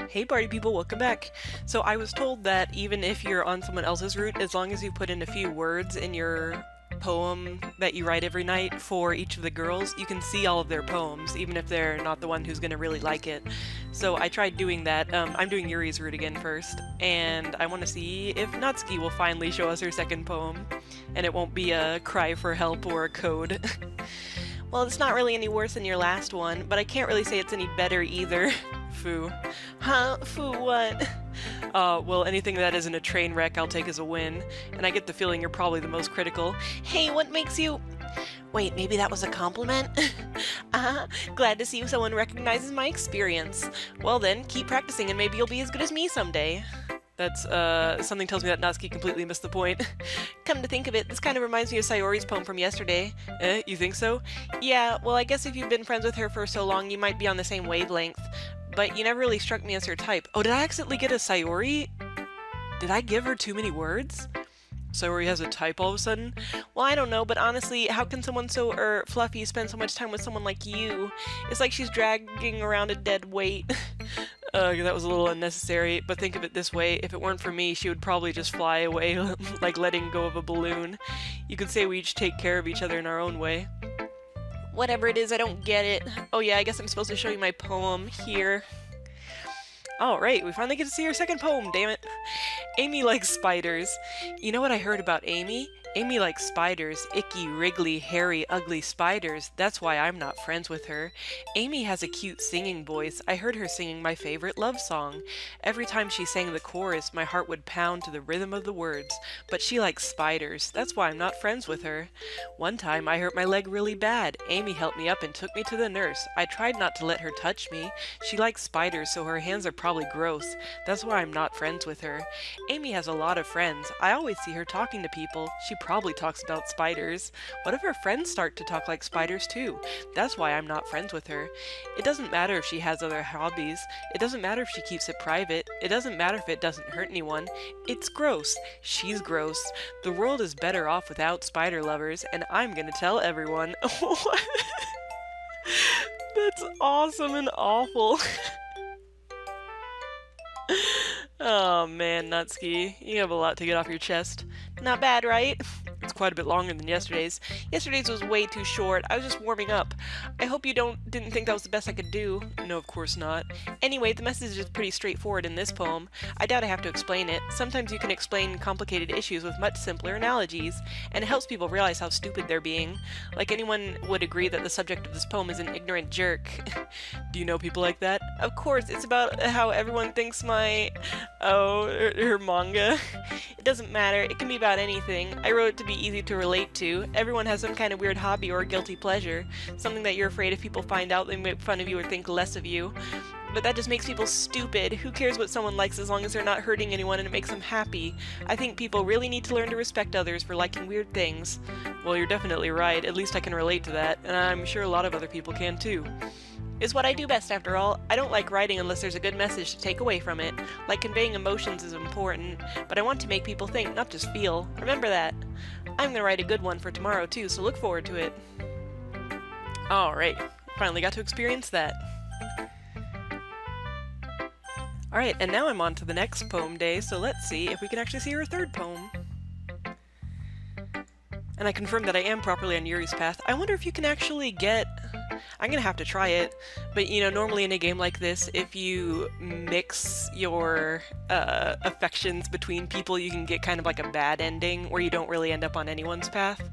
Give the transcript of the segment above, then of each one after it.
Hey party people, welcome back. So I was told that even if you're on someone else's route, as long as you put in a few words in your poem that you write every night for each of the girls, you can see all of their poems, even if they're not the one who's going to really like it. So I tried doing that. I'm doing Yuri's route again first, and I want to see if Natsuki will finally show us her second poem, and it won't be a cry for help or a code. Well, it's not really any worse than your last one, but I can't really say it's any better either. Foo. Huh? Foo what? Well, anything that isn't a train wreck I'll take as a win, and I get the feeling you're probably the most critical. Hey, what makes you... Wait, maybe that was a compliment? Glad to see someone recognizes my experience. Well then, keep practicing and maybe you'll be as good as me someday. That's, something tells me that Natsuki completely missed the point. Come to think of it, this kind of reminds me of Sayori's poem from yesterday. You think so? Yeah, well I guess if you've been friends with her for so long, you might be on the same wavelength. But you never really struck me as her type. Oh, did I accidentally get a Sayori? Did I give her too many words? Sayori has a type all of a sudden? Well, I don't know, but honestly, how can someone so, fluffy spend so much time with someone like you? It's like she's dragging around a dead weight. That was a little unnecessary, but think of it this way, if it weren't for me, she would probably just fly away, like letting go of a balloon. You could say we each take care of each other in our own way. Whatever it is, I don't get it. Oh yeah, I guess I'm supposed to show you my poem here. Alright, we finally get to see her second poem, damn it. Amy likes spiders. You know what I heard about Amy? Amy likes spiders, icky, wriggly, hairy, ugly spiders. That's why I'm not friends with her. Amy has a cute singing voice. I heard her singing my favorite love song. Every time she sang the chorus, my heart would pound to the rhythm of the words. But she likes spiders. That's why I'm not friends with her. One time I hurt my leg really bad. Amy helped me up and took me to the nurse. I tried not to let her touch me. She likes spiders, so her hands are probably gross. That's why I'm not friends with her. Amy has a lot of friends. I always see her talking to people. She probably talks about spiders. What if her friends start to talk like spiders too? That's why I'm not friends with her. It doesn't matter if she has other hobbies. It doesn't matter if she keeps it private. It doesn't matter if it doesn't hurt anyone. It's gross. She's gross. The world is better off without spider lovers, and I'm gonna tell everyone. That's awesome and awful. Oh man, Natsuki, you have a lot to get off your chest. Not bad, right? It's quite a bit longer than yesterday's. Yesterday's was way too short. I was just warming up. I hope you didn't think that was the best I could do. No, of course not. Anyway, the message is pretty straightforward in this poem. I doubt I have to explain it. Sometimes you can explain complicated issues with much simpler analogies, and it helps people realize how stupid they're being. Like anyone would agree that the subject of this poem is an ignorant jerk. Do you know people like that? Of course, it's about how everyone thinks her manga. It doesn't matter, it can be about anything. I wrote it to be easy to relate to. Everyone has some kind of weird hobby or guilty pleasure, something that you're afraid if people find out they make fun of you or think less of you. But that just makes people stupid. Who cares what someone likes as long as they're not hurting anyone and it makes them happy? I think people really need to learn to respect others for liking weird things. Well, you're definitely right, at least I can relate to that, and I'm sure a lot of other people can too. Is what I do best after all. I don't like writing unless there's a good message to take away from it. Like conveying emotions is important, but I want to make people think, not just feel. Remember that. I'm gonna write a good one for tomorrow too, so look forward to it. Alright, finally got to experience that. Alright, and now I'm on to the next poem day, so let's see if we can actually see her third poem. And I confirmed that I am properly on Yuri's path. I wonder if you can actually get... I'm gonna have to try it, but you know, normally in a game like this, if you mix your affections between people, you can get kind of like a bad ending where you don't really end up on anyone's path.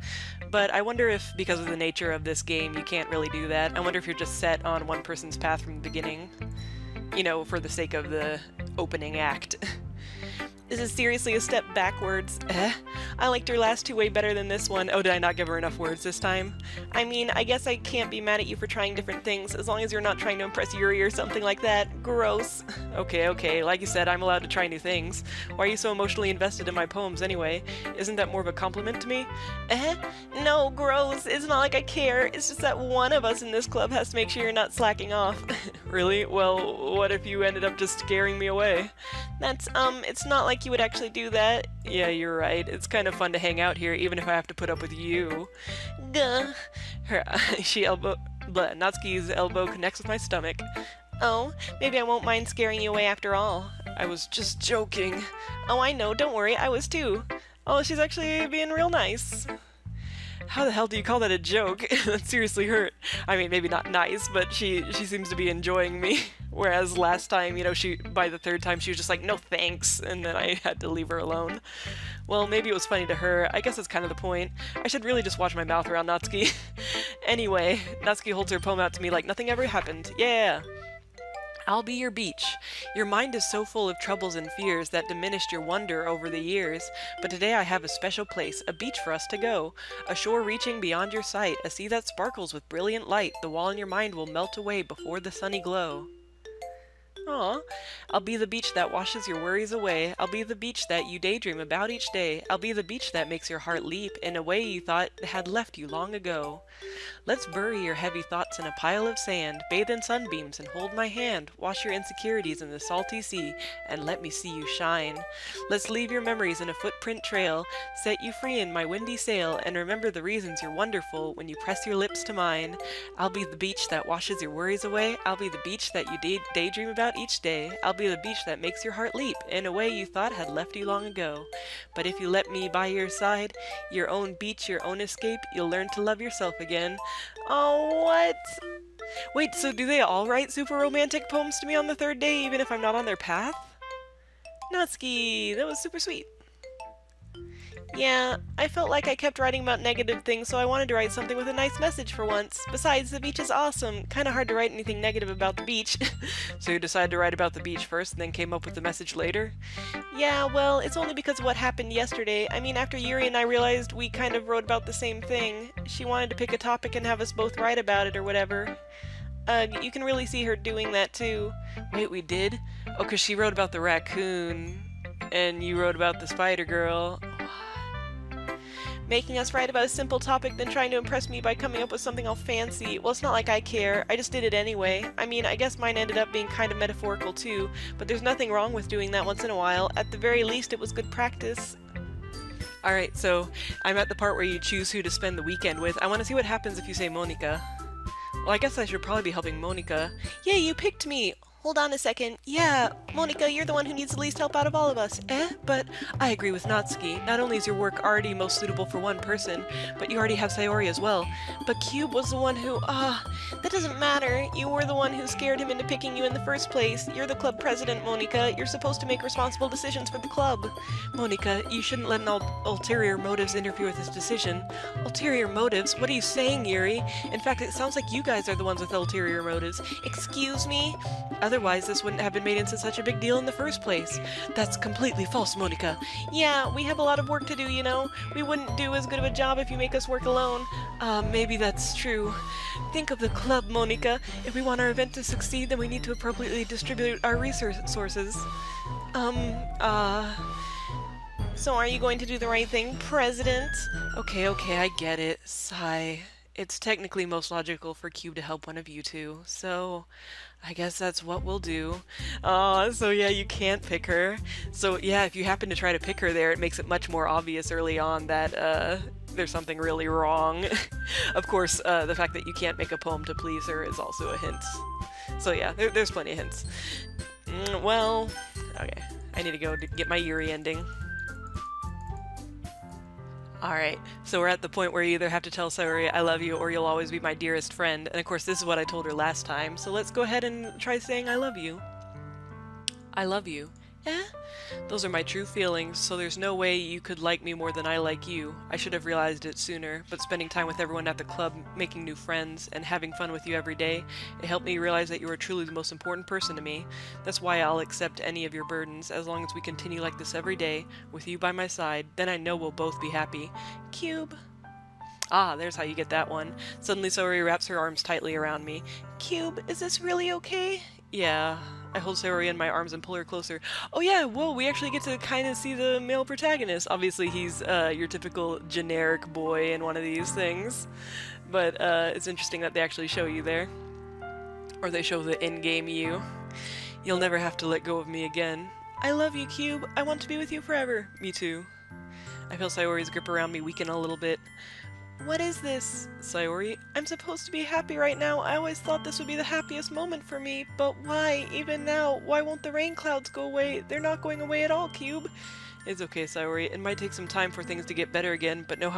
But I wonder if, because of the nature of this game, you can't really do that. I wonder if you're just set on one person's path from the beginning, you know, for the sake of the opening act. This is seriously a step backwards. I liked her last two way better than this one. Oh, did I not give her enough words this time? I mean, I guess I can't be mad at you for trying different things, as long as you're not trying to impress Yuri or something like that. Gross. Okay, like you said, I'm allowed to try new things. Why are you so emotionally invested in my poems anyway? Isn't that more of a compliment to me? No, gross. It's not like I care. It's just that one of us in this club has to make sure you're not slacking off. Really? Well, what if you ended up just scaring me away? It's not like you would actually do that. Yeah, you're right. It's kind of fun to hang out here, even if I have to put up with you. Gah. Natsuki's elbow connects with my stomach. Oh, maybe I won't mind scaring you away after all. I was just joking. Oh, I know, don't worry, I was too. Oh, she's actually being real nice. How the hell do you call that a joke? That seriously hurt. I mean, maybe not nice, but she seems to be enjoying me. Whereas last time, she by the third time she was just like, no thanks, and then I had to leave her alone. Well, maybe it was funny to her. I guess that's kind of the point. I should really just watch my mouth around Natsuki. Anyway, Natsuki holds her poem out to me like nothing ever happened. Yeah. I'll be your beach. Your mind is so full of troubles and fears that diminished your wonder over the years. But today I have a special place, a beach for us to go. A shore reaching beyond your sight, a sea that sparkles with brilliant light. The wall in your mind will melt away before the sunny glow. Aw, I'll be the beach that washes your worries away. I'll be the beach that you daydream about each day. I'll be the beach that makes your heart leap in a way you thought had left you long ago. Let's bury your heavy thoughts in a pile of sand, bathe in sunbeams and hold my hand, wash your insecurities in the salty sea, and let me see you shine. Let's leave your memories in a footprint trail, set you free in my windy sail, and remember the reasons you're wonderful when you press your lips to mine. I'll be the beach that washes your worries away. I'll be the beach that you daydream about each day. I'll be the beach that makes your heart leap in a way you thought had left you long ago. But if you let me by your side, your own beach, your own escape, you'll learn to love yourself again. Oh, what? Wait, so do they all write super romantic poems to me on the third day, even if I'm not on their path? Natsuki, that was super sweet. Yeah, I felt like I kept writing about negative things, so I wanted to write something with a nice message for once. Besides, the beach is awesome. Kinda hard to write anything negative about the beach. So you decided to write about the beach first and then came up with the message later? Yeah, well, it's only because of what happened yesterday. I mean, after Yuri and I realized we kind of wrote about the same thing. She wanted to pick a topic and have us both write about it or whatever. You can really see her doing that too. Wait, we did? Oh, 'cause she wrote about the raccoon. And you wrote about the spider girl. Making us write about a simple topic, then trying to impress me by coming up with something all fancy. Well, it's not like I care. I just did it anyway. I mean, I guess mine ended up being kind of metaphorical too, but there's nothing wrong with doing that once in a while. At the very least, it was good practice. Alright, so I'm at the part where you choose who to spend the weekend with. I want to see what happens if you say Monica. Well, I guess I should probably be helping Monica. Yay, you picked me! Hold on a second. Yeah, Monica, you're the one who needs the least help out of all of us. But I agree with Natsuki. Not only is your work already most suitable for one person, but you already have Sayori as well. But Cube was the one who, that doesn't matter. You were the one who scared him into picking you in the first place. You're the club president, Monica. You're supposed to make responsible decisions for the club. Monica, you shouldn't let ulterior motives interfere with his decision. Ulterior motives? What are you saying, Yuri? In fact, it sounds like you guys are the ones with ulterior motives. Excuse me? Otherwise, this wouldn't have been made into such a big deal in the first place. That's completely false, Monica. Yeah, we have a lot of work to do, you know. We wouldn't do as good of a job if you make us work alone. Maybe that's true. Think of the club, Monica. If we want our event to succeed, then we need to appropriately distribute our resources. So are you going to do the right thing, President? Okay, I get it. Sigh. It's technically most logical for Cube to help one of you two, so I guess that's what we'll do. So yeah, you can't pick her. So yeah, if you happen to try to pick her there, it makes it much more obvious early on that there's something really wrong. Of course, the fact that you can't make a poem to please her is also a hint. So yeah, there's plenty of hints. Well, okay, I need to go to get my Yuri ending. Alright, so we're at the point where you either have to tell Sayori I love you or you'll always be my dearest friend, and of course this is what I told her last time, so let's go ahead and try saying I love you. I love you. Those are my true feelings, so there's no way you could like me more than I like you. I should have realized it sooner, but spending time with everyone at the club, making new friends, and having fun with you every day, it helped me realize that you are truly the most important person to me. That's why I'll accept any of your burdens, as long as we continue like this every day, with you by my side, then I know we'll both be happy. Cube. Ah, there's how you get that one. Suddenly Sayori wraps her arms tightly around me. Cube, is this really okay? Yeah. I hold Sayori in my arms and pull her closer. Oh yeah, whoa, we actually get to kind of see the male protagonist. Obviously he's your typical generic boy in one of these things. But it's interesting that they actually show you there. Or they show the in-game you. You'll never have to let go of me again. I love you, Cube. I want to be with you forever. Me too. I feel Sayori's grip around me weaken a little bit. What is this? Sayori, I'm supposed to be happy right now. I always thought this would be the happiest moment for me. But why? Even now, why won't the rain clouds go away? They're not going away at all, Cube. It's okay, Sayori. It might take some time for things to get better again, but no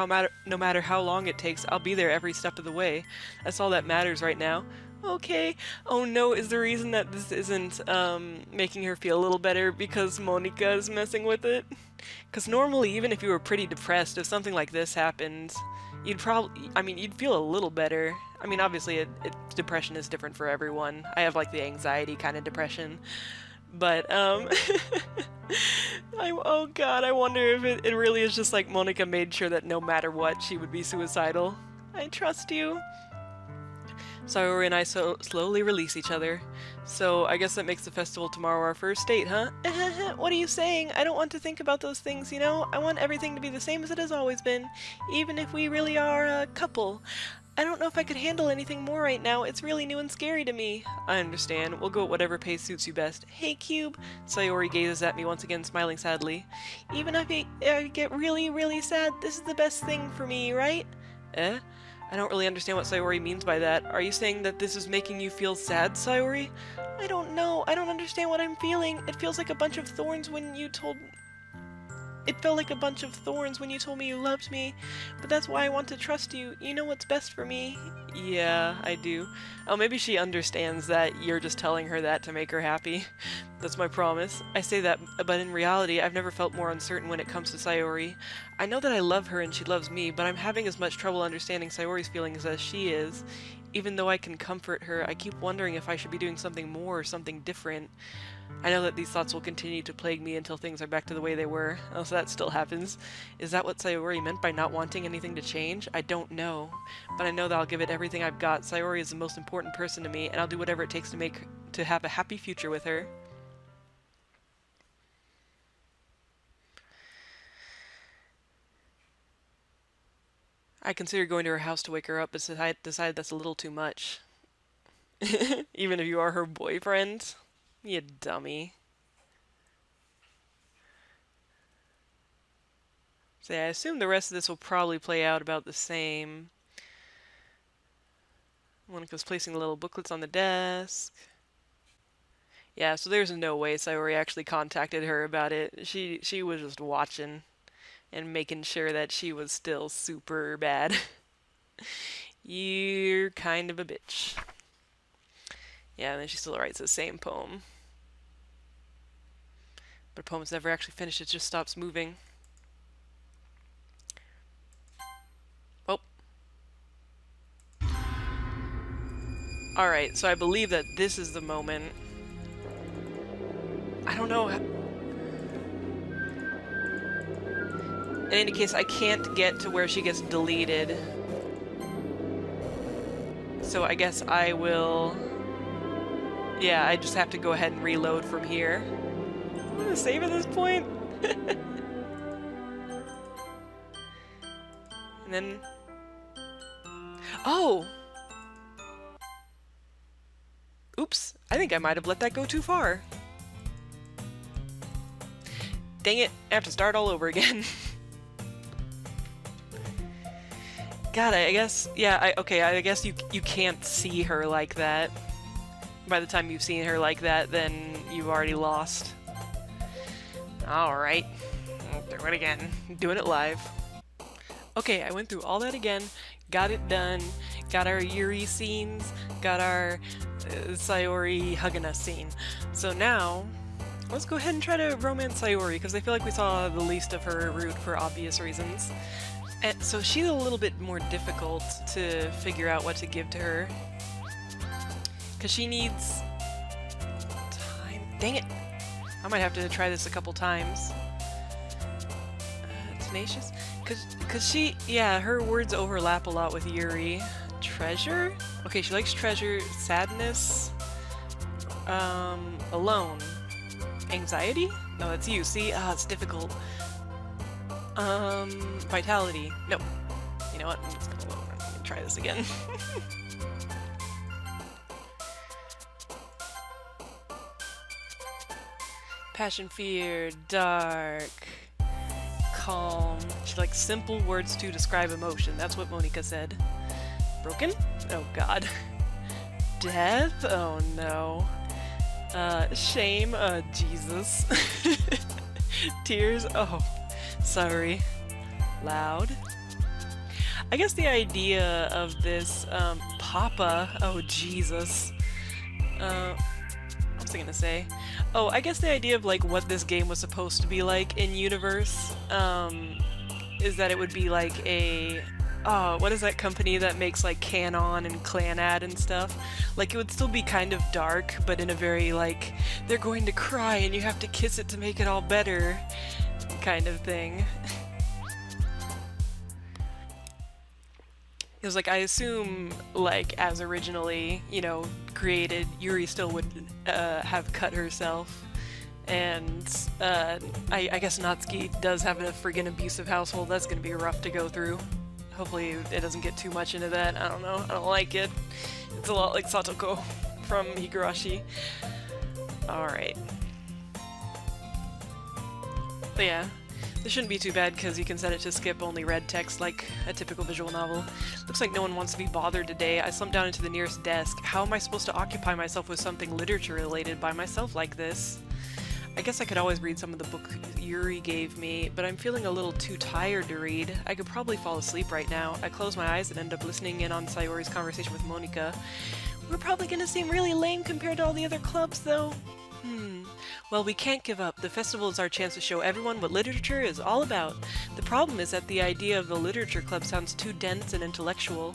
matter how long it takes, I'll be there every step of the way. That's all that matters right now. Okay. Oh no, is the reason that this isn't making her feel a little better because Monica is messing with it? Because normally, even if you were pretty depressed, if something like this happened, you'd probably, I mean, you'd feel a little better. I mean, obviously, depression is different for everyone. I have like the anxiety kind of depression. But, oh god, I wonder if it really is just like Monica made sure that no matter what, she would be suicidal. I trust you. Sayori and I slowly release each other. So I guess that makes the festival tomorrow our first date, huh? What are you saying? I don't want to think about those things, you know? I want everything to be the same as it has always been, even if we really are a couple. I don't know if I could handle anything more right now. It's really new and scary to me. I understand. We'll go at whatever pace suits you best. Hey, Cube. Sayori gazes at me once again, smiling sadly. Even if I get really, really sad, this is the best thing for me, right? Eh? I don't really understand what Sayori means by that. Are you saying that this is making you feel sad, Sayori? I don't know. I don't understand what I'm feeling. It feels like a bunch of thorns when you told... It felt like a bunch of thorns when you told me you loved me, but that's why I want to trust you. You know what's best for me. Yeah, I do. Oh, maybe she understands that you're just telling her that to make her happy. That's my promise. I say that, but in reality, I've never felt more uncertain when it comes to Sayori. I know that I love her and she loves me, but I'm having as much trouble understanding Sayori's feelings as she is. Even though I can comfort her, I keep wondering if I should be doing something more or something different. I know that these thoughts will continue to plague me until things are back to the way they were. Oh, so that still happens. Is that what Sayori meant by not wanting anything to change? I don't know. But I know that I'll give it everything I've got. Sayori is the most important person to me, and I'll do whatever it takes to have a happy future with her. I consider going to her house to wake her up, but I decided that's a little too much. Even if you are her boyfriend? You dummy. So yeah, I assume the rest of this will probably play out about the same. Monica's placing the little booklets on the desk. Yeah, so there's no way Sayori actually contacted her about it. She was just watching and making sure that she was still super bad. You're kind of a bitch. Yeah, and then she still writes the same poem. But a poem's never actually finished, it just stops moving. Oh. Alright, so I believe that this is the moment. I don't know. In any case, I can't get to where she gets deleted. So I guess I will... Yeah, I just have to go ahead and reload from here. I'm gonna save at this point. And then... Oh! Oops, I think I might have let that go too far. Dang it, I have to start all over again. God, I guess, yeah, okay, I guess you can't see her like that. By the time you've seen her like that, then you've already lost. Alright, I'll do it again. Doing it live. Okay, I went through all that again, got it done, got our Yuri scenes, got our Sayori hugging us scene. So now, let's go ahead and try to romance Sayori, because I feel like we saw the least of her route for obvious reasons. And so she's a little bit more difficult to figure out what to give to her. Because she needs time. Dang it! I might have to try this a couple times. Tenacious? Because she, yeah, her words overlap a lot with Yuri. Treasure? Okay, she likes treasure. Sadness. Alone. Anxiety? No, that's you. See? Ah, it's difficult. Vitality. No. You know what? I'm just gonna try this again. Passion, fear, dark, calm. She's like simple words to describe emotion. That's what Monica said. Broken? Oh god. Death? Oh no. Shame? Jesus. Tears? Oh, sorry. Loud? I guess the idea of this, Papa? Oh, Jesus. What was I gonna say? Oh, I guess the idea of, like, what this game was supposed to be like in universe, is that it would be like a... Oh, what is that company that makes, like, Canon and Clanad and stuff? Like, it would still be kind of dark, but in a very, like, they're going to cry and you have to kiss it to make it all better kind of thing. Because, like, I assume, like, as originally, you know, created, Yuri still would have cut herself. And I guess Natsuki does have a friggin' abusive household. That's gonna be rough to go through. Hopefully it doesn't get too much into that. I don't know. I don't like it. It's a lot like Satoko from Higurashi. Alright. But yeah. This shouldn't be too bad because you can set it to skip only red text like a typical visual novel. Looks like no one wants to be bothered today. I slumped down into the nearest desk. How am I supposed to occupy myself with something literature related by myself like this? I guess I could always read some of the book Yuri gave me, but I'm feeling a little too tired to read. I could probably fall asleep right now. I close my eyes and end up listening in on Sayori's conversation with Monika. We're probably gonna seem really lame compared to all the other clubs, though. Well, we can't give up. The festival is our chance to show everyone what literature is all about. The problem is that the idea of the literature club sounds too dense and intellectual.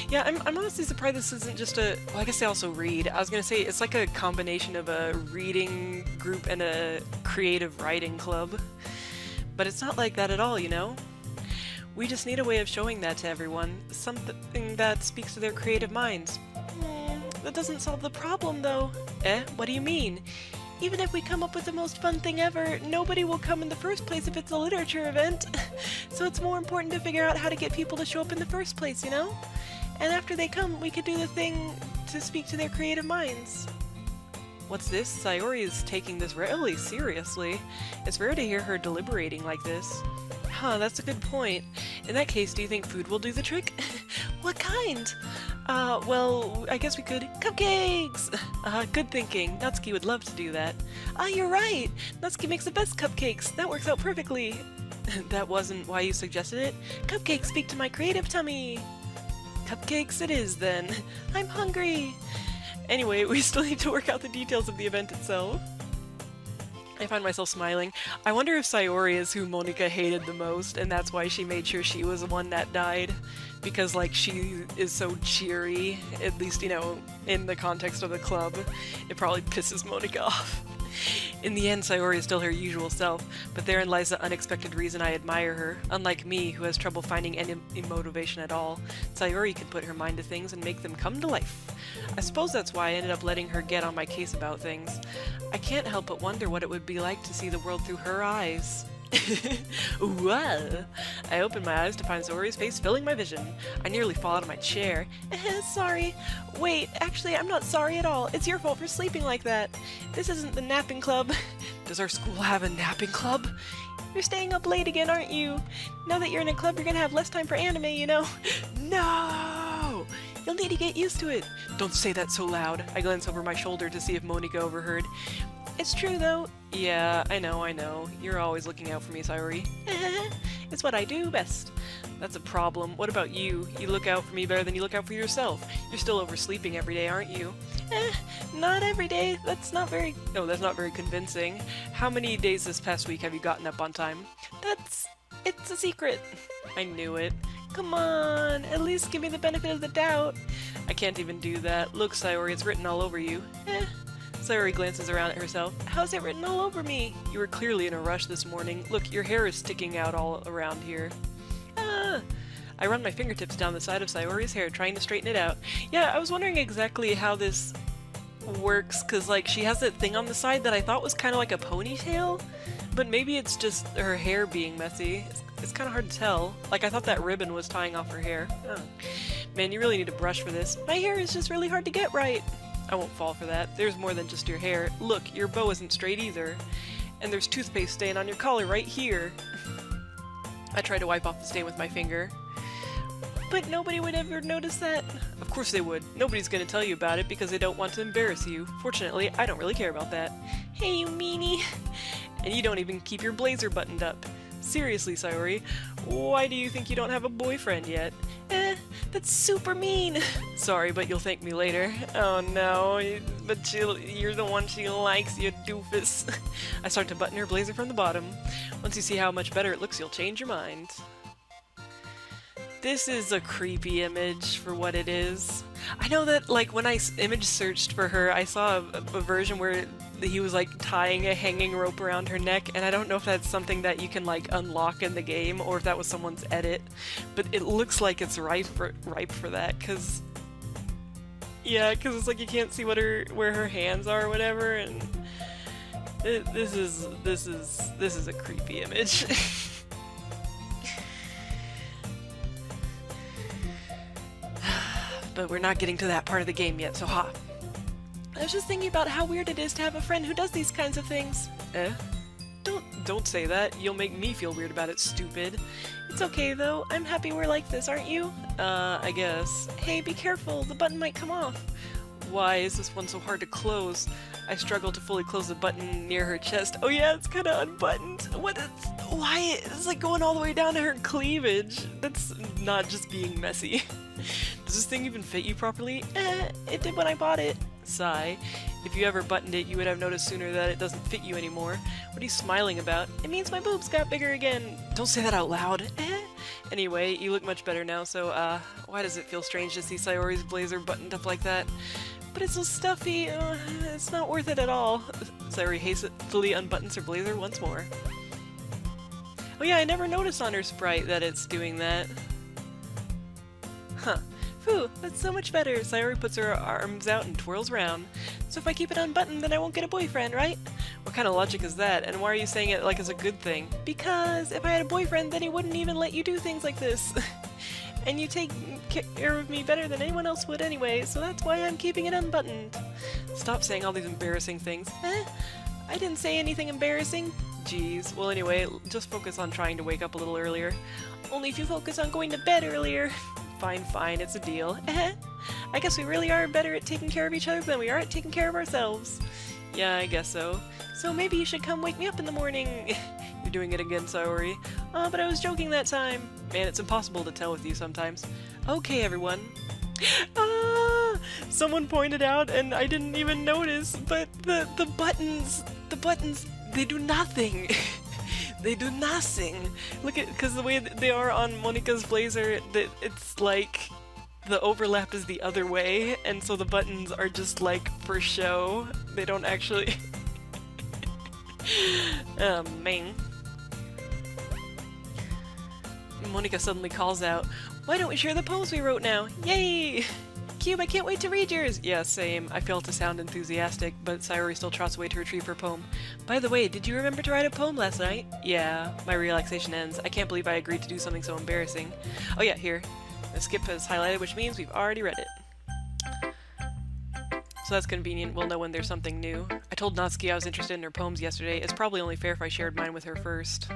Yeah, I'm honestly surprised this isn't just a... Well, I guess they also read. I was gonna say, it's like a combination of a reading group and a creative writing club. But it's not like that at all, you know? We just need a way of showing that to everyone. Something that speaks to their creative minds. That doesn't solve the problem, though. What do you mean? Even if we come up with the most fun thing ever, nobody will come in the first place if it's a literature event. So it's more important to figure out how to get people to show up in the first place, you know? And after they come, we could do the thing to speak to their creative minds. What's this? Sayori is taking this really seriously. It's rare to hear her deliberating like this. Huh, that's a good point. In that case, do you think food will do the trick? What kind? Well, I guess we could... Cupcakes! Good thinking. Natsuki would love to do that. You're right! Natsuki makes the best cupcakes! That works out perfectly! That wasn't why you suggested it? Cupcakes speak to my creative tummy! Cupcakes it is, then. I'm hungry! Anyway, we still need to work out the details of the event itself. I find myself smiling. I wonder if Sayori is who Monika hated the most, and that's why she made sure she was the one that died. Because, like, she is so cheery, at least, you know, in the context of the club. It probably pisses Monika off. In the end, Sayori is still her usual self, but therein lies the unexpected reason I admire her. Unlike me, who has trouble finding any motivation at all, Sayori can put her mind to things and make them come to life. I suppose that's why I ended up letting her get on my case about things. I can't help but wonder what it would be like to see the world through her eyes. Wow. I opened my eyes to find Sayori's face filling my vision. I nearly fall out of my chair. Sorry. Wait, actually, I'm not sorry at all. It's your fault for sleeping like that. This isn't the napping club. Does our school have a napping club? You're staying up late again, aren't you? Now that you're in a club, you're gonna have less time for anime, you know? No! You'll need to get used to it. Don't say that so loud. I glance over my shoulder to see if Monika overheard. It's true, though. Yeah, I know. You're always looking out for me, Sayori. It's what I do best. That's a problem. What about you? You look out for me better than you look out for yourself. You're still oversleeping every day, aren't you? Not every day. That's not very convincing. How many days this past week have you gotten up on time? It's a secret. I knew it. Come on, at least give me the benefit of the doubt. I can't even do that. Look, Sayori, it's written all over you. Sayori glances around at herself. How's it written all over me? You were clearly in a rush this morning. Look, your hair is sticking out all around here. I run my fingertips down the side of Sayori's hair, trying to straighten it out. Yeah, I was wondering exactly how this works, because, like, she has that thing on the side that I thought was kind of like a ponytail, but maybe it's just her hair being messy. It's kind of hard to tell. Like, I thought that ribbon was tying off her hair. Man, you really need a brush for this. My hair is just really hard to get right. I won't fall for that. There's more than just your hair. Look, your bow isn't straight either. And there's toothpaste stain on your collar right here. I tried to wipe off the stain with my finger. But nobody would ever notice that. Of course they would. Nobody's gonna tell you about it because they don't want to embarrass you. Fortunately, I don't really care about that. Hey, you meanie! And you don't even keep your blazer buttoned up. Seriously, Sayori, why do you think you don't have a boyfriend yet? That's super mean! Sorry, but you'll thank me later. Oh no, but you're the one she likes, you doofus. I start to button her blazer from the bottom. Once you see how much better it looks, you'll change your mind. This is a creepy image for what it is. I know that, like, when I image searched for her, I saw a version where he was, like, tying a hanging rope around her neck, and I don't know if that's something that you can, like, unlock in the game, or if that was someone's edit, but it looks like it's ripe for that, because... Yeah, because it's like you can't see where her hands are or whatever, and... This is a creepy image. But we're not getting to that part of the game yet, so ha. I was just thinking about how weird it is to have a friend who does these kinds of things. Don't say that. You'll make me feel weird about it, stupid. It's okay though. I'm happy we're like this, aren't you? I guess. Hey, be careful. The button might come off. Why is this one so hard to close? I struggle to fully close the button near her chest. Oh yeah, it's kind of unbuttoned. Why? It's like going all the way down to her cleavage. That's not just being messy. Does this thing even fit you properly? It did when I bought it. Sigh. If you ever buttoned it, you would have noticed sooner that it doesn't fit you anymore. What are you smiling about? It means my boobs got bigger again. Don't say that out loud. Anyway, you look much better now, so, why does it feel strange to see Sayori's blazer buttoned up like that? But it's so stuffy. It's not worth it at all. Sayori hastily unbuttons her blazer once more. Oh yeah, I never noticed on her sprite that it's doing that. Huh. Phew, that's so much better. Sayori puts her arms out and twirls around. So if I keep it unbuttoned, then I won't get a boyfriend, right? What kind of logic is that? And why are you saying it like it's a good thing? Because if I had a boyfriend, then he wouldn't even let you do things like this. And you take care of me better than anyone else would anyway, so that's why I'm keeping it unbuttoned. Stop saying all these embarrassing things. I didn't say anything embarrassing. Jeez. Well anyway, just focus on trying to wake up a little earlier. Only if you focus on going to bed earlier. Fine, it's a deal. I guess we really are better at taking care of each other than we are at taking care of ourselves. Yeah, I guess so. So maybe you should come wake me up in the morning. You're doing it again, Sayori. Oh, but I was joking that time. Man, it's impossible to tell with you sometimes. Okay, everyone. Someone pointed out and I didn't even notice, but the buttons, they do nothing. They do nothing. Look at, because the way that they are on Monika's blazer, it's like the overlap is the other way, and so the buttons are just like for show. They don't actually. Oh man. Monika suddenly calls out, "Why don't we share the poems we wrote now? Yay! Cube, I can't wait to read yours!" Yeah, same. I failed to sound enthusiastic, but Sayori still trots away to retrieve her poem. By the way, did you remember to write a poem last night? Yeah, my relaxation ends. I can't believe I agreed to do something so embarrassing. Oh yeah, here. The skip is highlighted, which means we've already read it. So that's convenient. We'll know when there's something new. I told Natsuki I was interested in her poems yesterday. It's probably only fair if I shared mine with her first.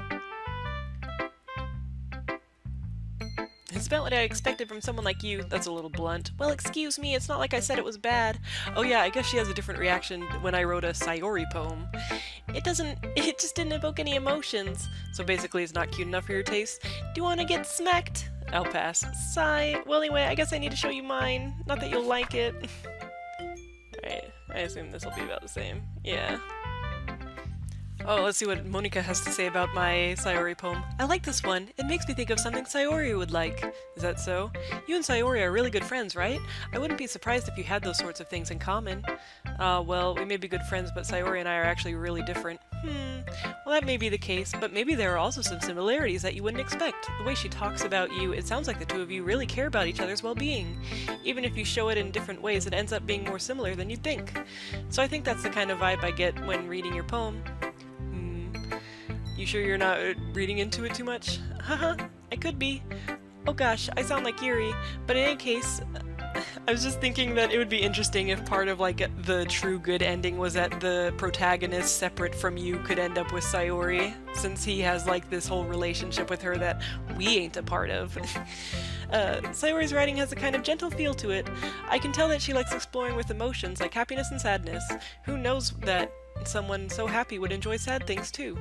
It's about what I expected from someone like you. That's a little blunt. Well, excuse me, it's not like I said it was bad. Oh yeah, I guess she has a different reaction when I wrote a Sayori poem. It just didn't evoke any emotions. So basically it's not cute enough for your taste. Do you want to get smacked? I'll pass. Sigh. Well anyway, I guess I need to show you mine. Not that you'll like it. Alright, I assume this will be about the same. Yeah. Oh, let's see what Monika has to say about my Sayori poem. I like this one. It makes me think of something Sayori would like. Is that so? You and Sayori are really good friends, right? I wouldn't be surprised if you had those sorts of things in common. Well, we may be good friends, but Sayori and I are actually really different. Well, that may be the case, but maybe there are also some similarities that you wouldn't expect. The way she talks about you, it sounds like the two of you really care about each other's well-being. Even if you show it in different ways, it ends up being more similar than you'd think. So I think that's the kind of vibe I get when reading your poem. You sure you're not reading into it too much? Haha, I could be. Oh gosh, I sound like Yuri, but in any case, I was just thinking that it would be interesting if part of like the true good ending was that the protagonist separate from you could end up with Sayori, since he has like this whole relationship with her that we ain't a part of. Sayori's writing has a kind of gentle feel to it. I can tell that she likes exploring with emotions like happiness and sadness. Who knows that someone so happy would enjoy sad things too.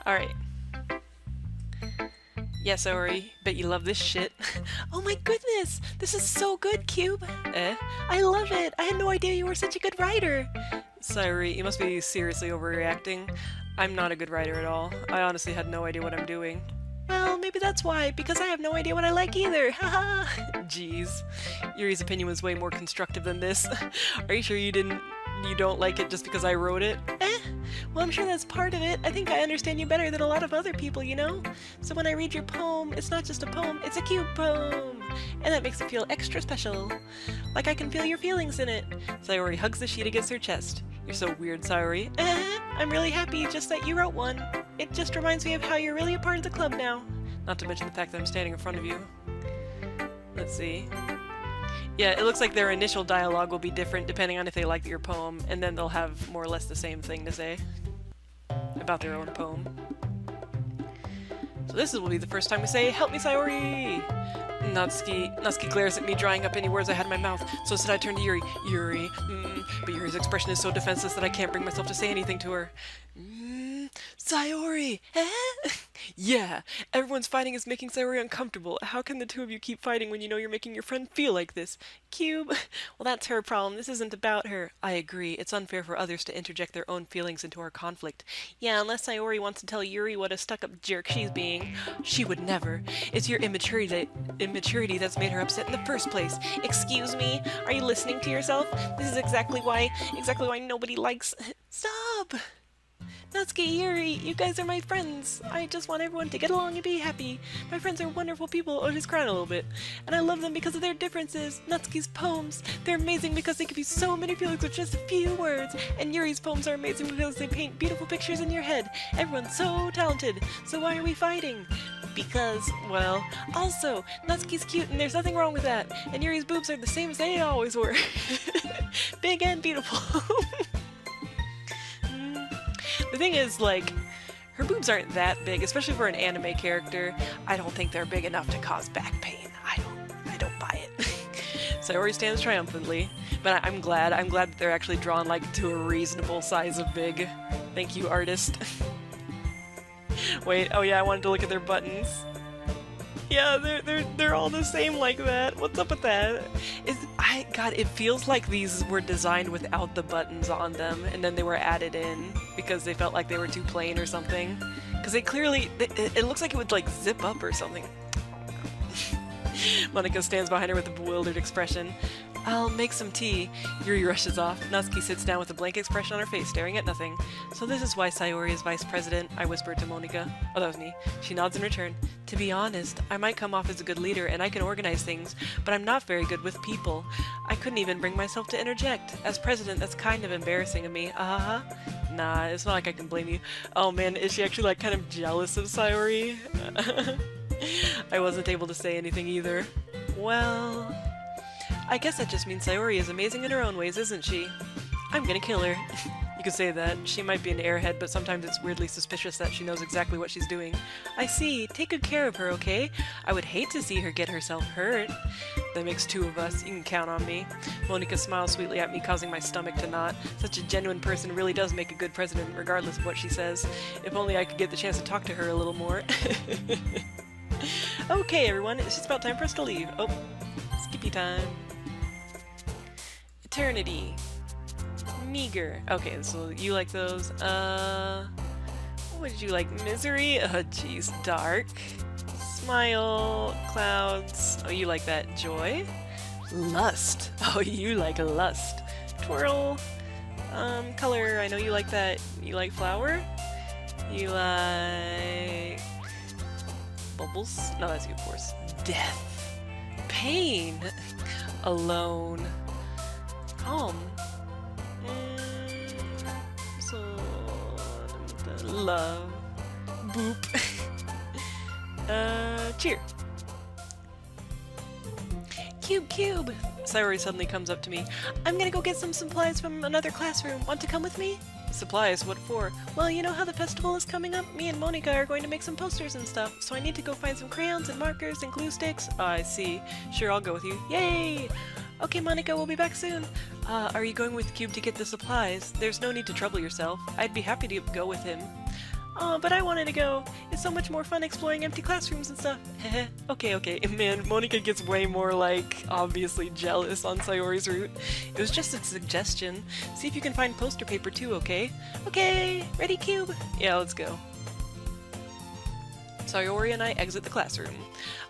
Alright. Yeah, Sayori, bet you love this shit. Oh my goodness! This is so good, Cube! I love it! I had no idea you were such a good writer! Sayori, you must be seriously overreacting. I'm not a good writer at all. I honestly had no idea what I'm doing. Well, maybe that's why, because I have no idea what I like either, haha! Jeez. Yuri's opinion was way more constructive than this. Are you sure you don't like it just because I wrote it? Well, I'm sure that's part of it. I think I understand you better than a lot of other people, you know? So when I read your poem, it's not just a poem, it's a cute poem! And that makes it feel extra special. Like I can feel your feelings in it. Sayori hugs the sheet against her chest. You're so weird, Sayori. I'm really happy just that you wrote one. It just reminds me of how you're really a part of the club now. Not to mention the fact that I'm standing in front of you. Let's see. Yeah, it looks like their initial dialogue will be different depending on if they like your poem, and then they'll have more or less the same thing to say about their own poem. So this will be the first time we say, "Help me, Sayori!" Natsuki glares at me, drying up any words I had in my mouth. So instead I turn to Yuri. But Yuri's expression is so defenseless that I can't bring myself to say anything to her. Sayori! Yeah, everyone's fighting is making Sayori uncomfortable. How can the two of you keep fighting when you know you're making your friend feel like this? Cube? Well, that's her problem. This isn't about her. I agree. It's unfair for others to interject their own feelings into our conflict. Yeah, unless Sayori wants to tell Yuri what a stuck-up jerk she's being. She would never. It's your immaturity that's made her upset in the first place. Excuse me? Are you listening to yourself? This is exactly why nobody likes... Stop! Natsuki, Yuri, you guys are my friends. I just want everyone to get along and be happy. My friends are wonderful people. Oh, she's crying a little bit. And I love them because of their differences. Natsuki's poems, they're amazing because they give you so many feelings with just a few words. And Yuri's poems are amazing because they paint beautiful pictures in your head. Everyone's so talented. So why are we fighting? Because, well, also, Natsuki's cute and there's nothing wrong with that. And Yuri's boobs are the same as they always were. Big and beautiful. The thing is, like, her boobs aren't that big, especially for an anime character. I don't think they're big enough to cause back pain. I don't buy it. Sayori stands triumphantly, but I'm glad that they're actually drawn, like, to a reasonable size of big. Thank you, artist. Wait, oh yeah, I wanted to look at their buttons. Yeah, they're all the same like that. What's up with that? God, it feels like these were designed without the buttons on them, and then they were added in because they felt like they were too plain or something. Because it looks like it would like zip up or something. Monika stands behind her with a bewildered expression. I'll make some tea. Yuri rushes off. Natsuki sits down with a blank expression on her face, staring at nothing. So this is why Sayori is vice president, I whispered to Monika. Oh, that was me. She nods in return. To be honest, I might come off as a good leader and I can organize things, but I'm not very good with people. I couldn't even bring myself to interject. As president, that's kind of embarrassing of me. Nah, it's not like I can blame you. Oh man, is she actually like kind of jealous of Sayori? I wasn't able to say anything either. Well... I guess that just means Sayori is amazing in her own ways, isn't she? I'm gonna kill her. You could say that. She might be an airhead, but sometimes it's weirdly suspicious that she knows exactly what she's doing. I see. Take good care of her, okay? I would hate to see her get herself hurt. That makes two of us. You can count on me. Monika smiles sweetly at me, causing my stomach to knot. Such a genuine person really does make a good president, regardless of what she says. If only I could get the chance to talk to her a little more. Okay, everyone. It's just about time for us to leave. Oh, skippy time. Eternity. Meager. Okay, so you like those. What did you like? Misery? Oh, jeez. Dark. Smile. Clouds. Oh, you like that. Joy. Lust. Oh, you like lust. Twirl. Color. I know you like that. You like flower? You like... Bubbles? No, that's you, of course. Death. Pain. Alone. Calm. So... Love. Boop. Cheer. Cube, Cube! Sayori suddenly comes up to me. I'm gonna go get some supplies from another classroom. Want to come with me? Supplies? What for? Well, you know how the festival is coming up? Me and Monica are going to make some posters and stuff, so I need to go find some crayons and markers and glue sticks. I see. Sure, I'll go with you. Yay! Okay, Monica, we'll be back soon. Are you going with Cube to get the supplies? There's no need to trouble yourself. I'd be happy to go with him. Oh, but I wanted to go. It's so much more fun exploring empty classrooms and stuff. Okay. Man, Monica gets way more, like, obviously jealous on Sayori's route. It was just a suggestion. See if you can find poster paper too, okay? Okay, ready, Cube? Yeah, let's go. Sayori and I exit the classroom.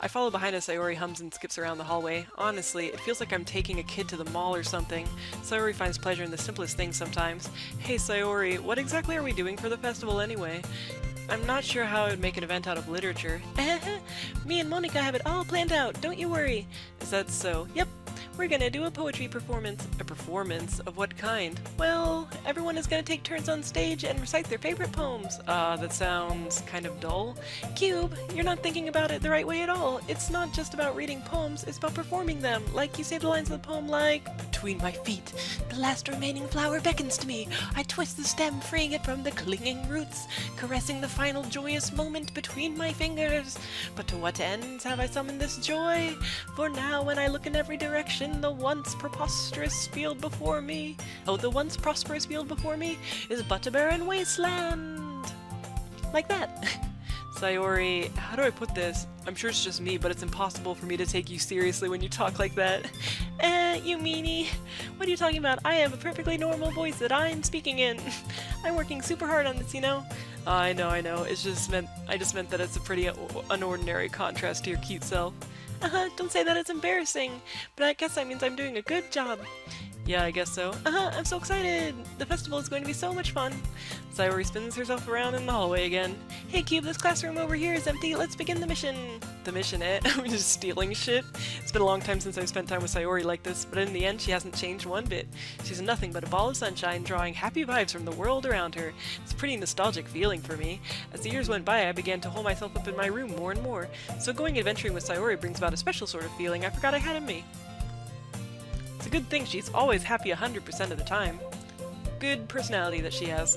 I follow behind as Sayori hums and skips around the hallway. Honestly, it feels like I'm taking a kid to the mall or something. Sayori finds pleasure in the simplest things sometimes. Hey Sayori, what exactly are we doing for the festival anyway? I'm not sure how I would make an event out of literature. Me and Monica have it all planned out, don't you worry. Is that so? Yep. We're gonna do a poetry performance. A performance? Of what kind? Well, everyone is gonna take turns on stage and recite their favorite poems. That sounds kind of dull. Cube, you're not thinking about it the right way at all. It's not just about reading poems, it's about performing them. Like you say the lines of the poem like, between my feet, the last remaining flower beckons to me. I twist the stem, freeing it from the clinging roots, caressing the final joyous moment between my fingers. But to what ends have I summoned this joy? For now when I look in every direction, the once preposterous field before me, the once prosperous field before me is but a barren wasteland. Like that. Sayori, how do I put this? I'm sure it's just me, but it's impossible for me to take you seriously when you talk like that. You meanie. What are you talking about? I have a perfectly normal voice that I'm speaking in. I'm working super hard on this, you know? I know. I just meant that it's a pretty unordinary contrast to your cute self. Don't say that, it's embarrassing. But I guess that means I'm doing a good job. Yeah, I guess so. I'm so excited! The festival is going to be so much fun. Sayori spins herself around in the hallway again. Hey Cube, this classroom over here is empty. Let's begin the mission. The mission, eh? I'm just stealing shit. It's been a long time since I've spent time with Sayori like this, but in the end she hasn't changed one bit. She's nothing but a ball of sunshine, drawing happy vibes from the world around her. It's a pretty nostalgic feeling for me. As the years went by, I began to hole myself up in my room more and more. So going adventuring with Sayori brings about a special sort of feeling I forgot I had in me. It's a good thing she's always happy 100% of the time. Good personality that she has.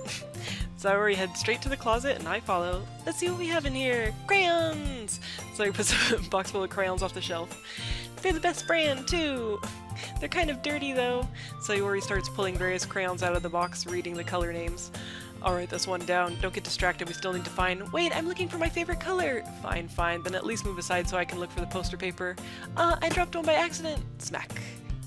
Sayori heads straight to the closet and I follow. Let's see what we have in here. Crayons! Sayori puts a box full of crayons off the shelf. They're the best brand, too! They're kind of dirty, though. Sayori starts pulling various crayons out of the box, reading the color names. I'll write this one down. Don't get distracted, we still need to find— Wait, I'm looking for my favorite color! Fine, then at least move aside so I can look for the poster paper. I dropped one by accident! Smack.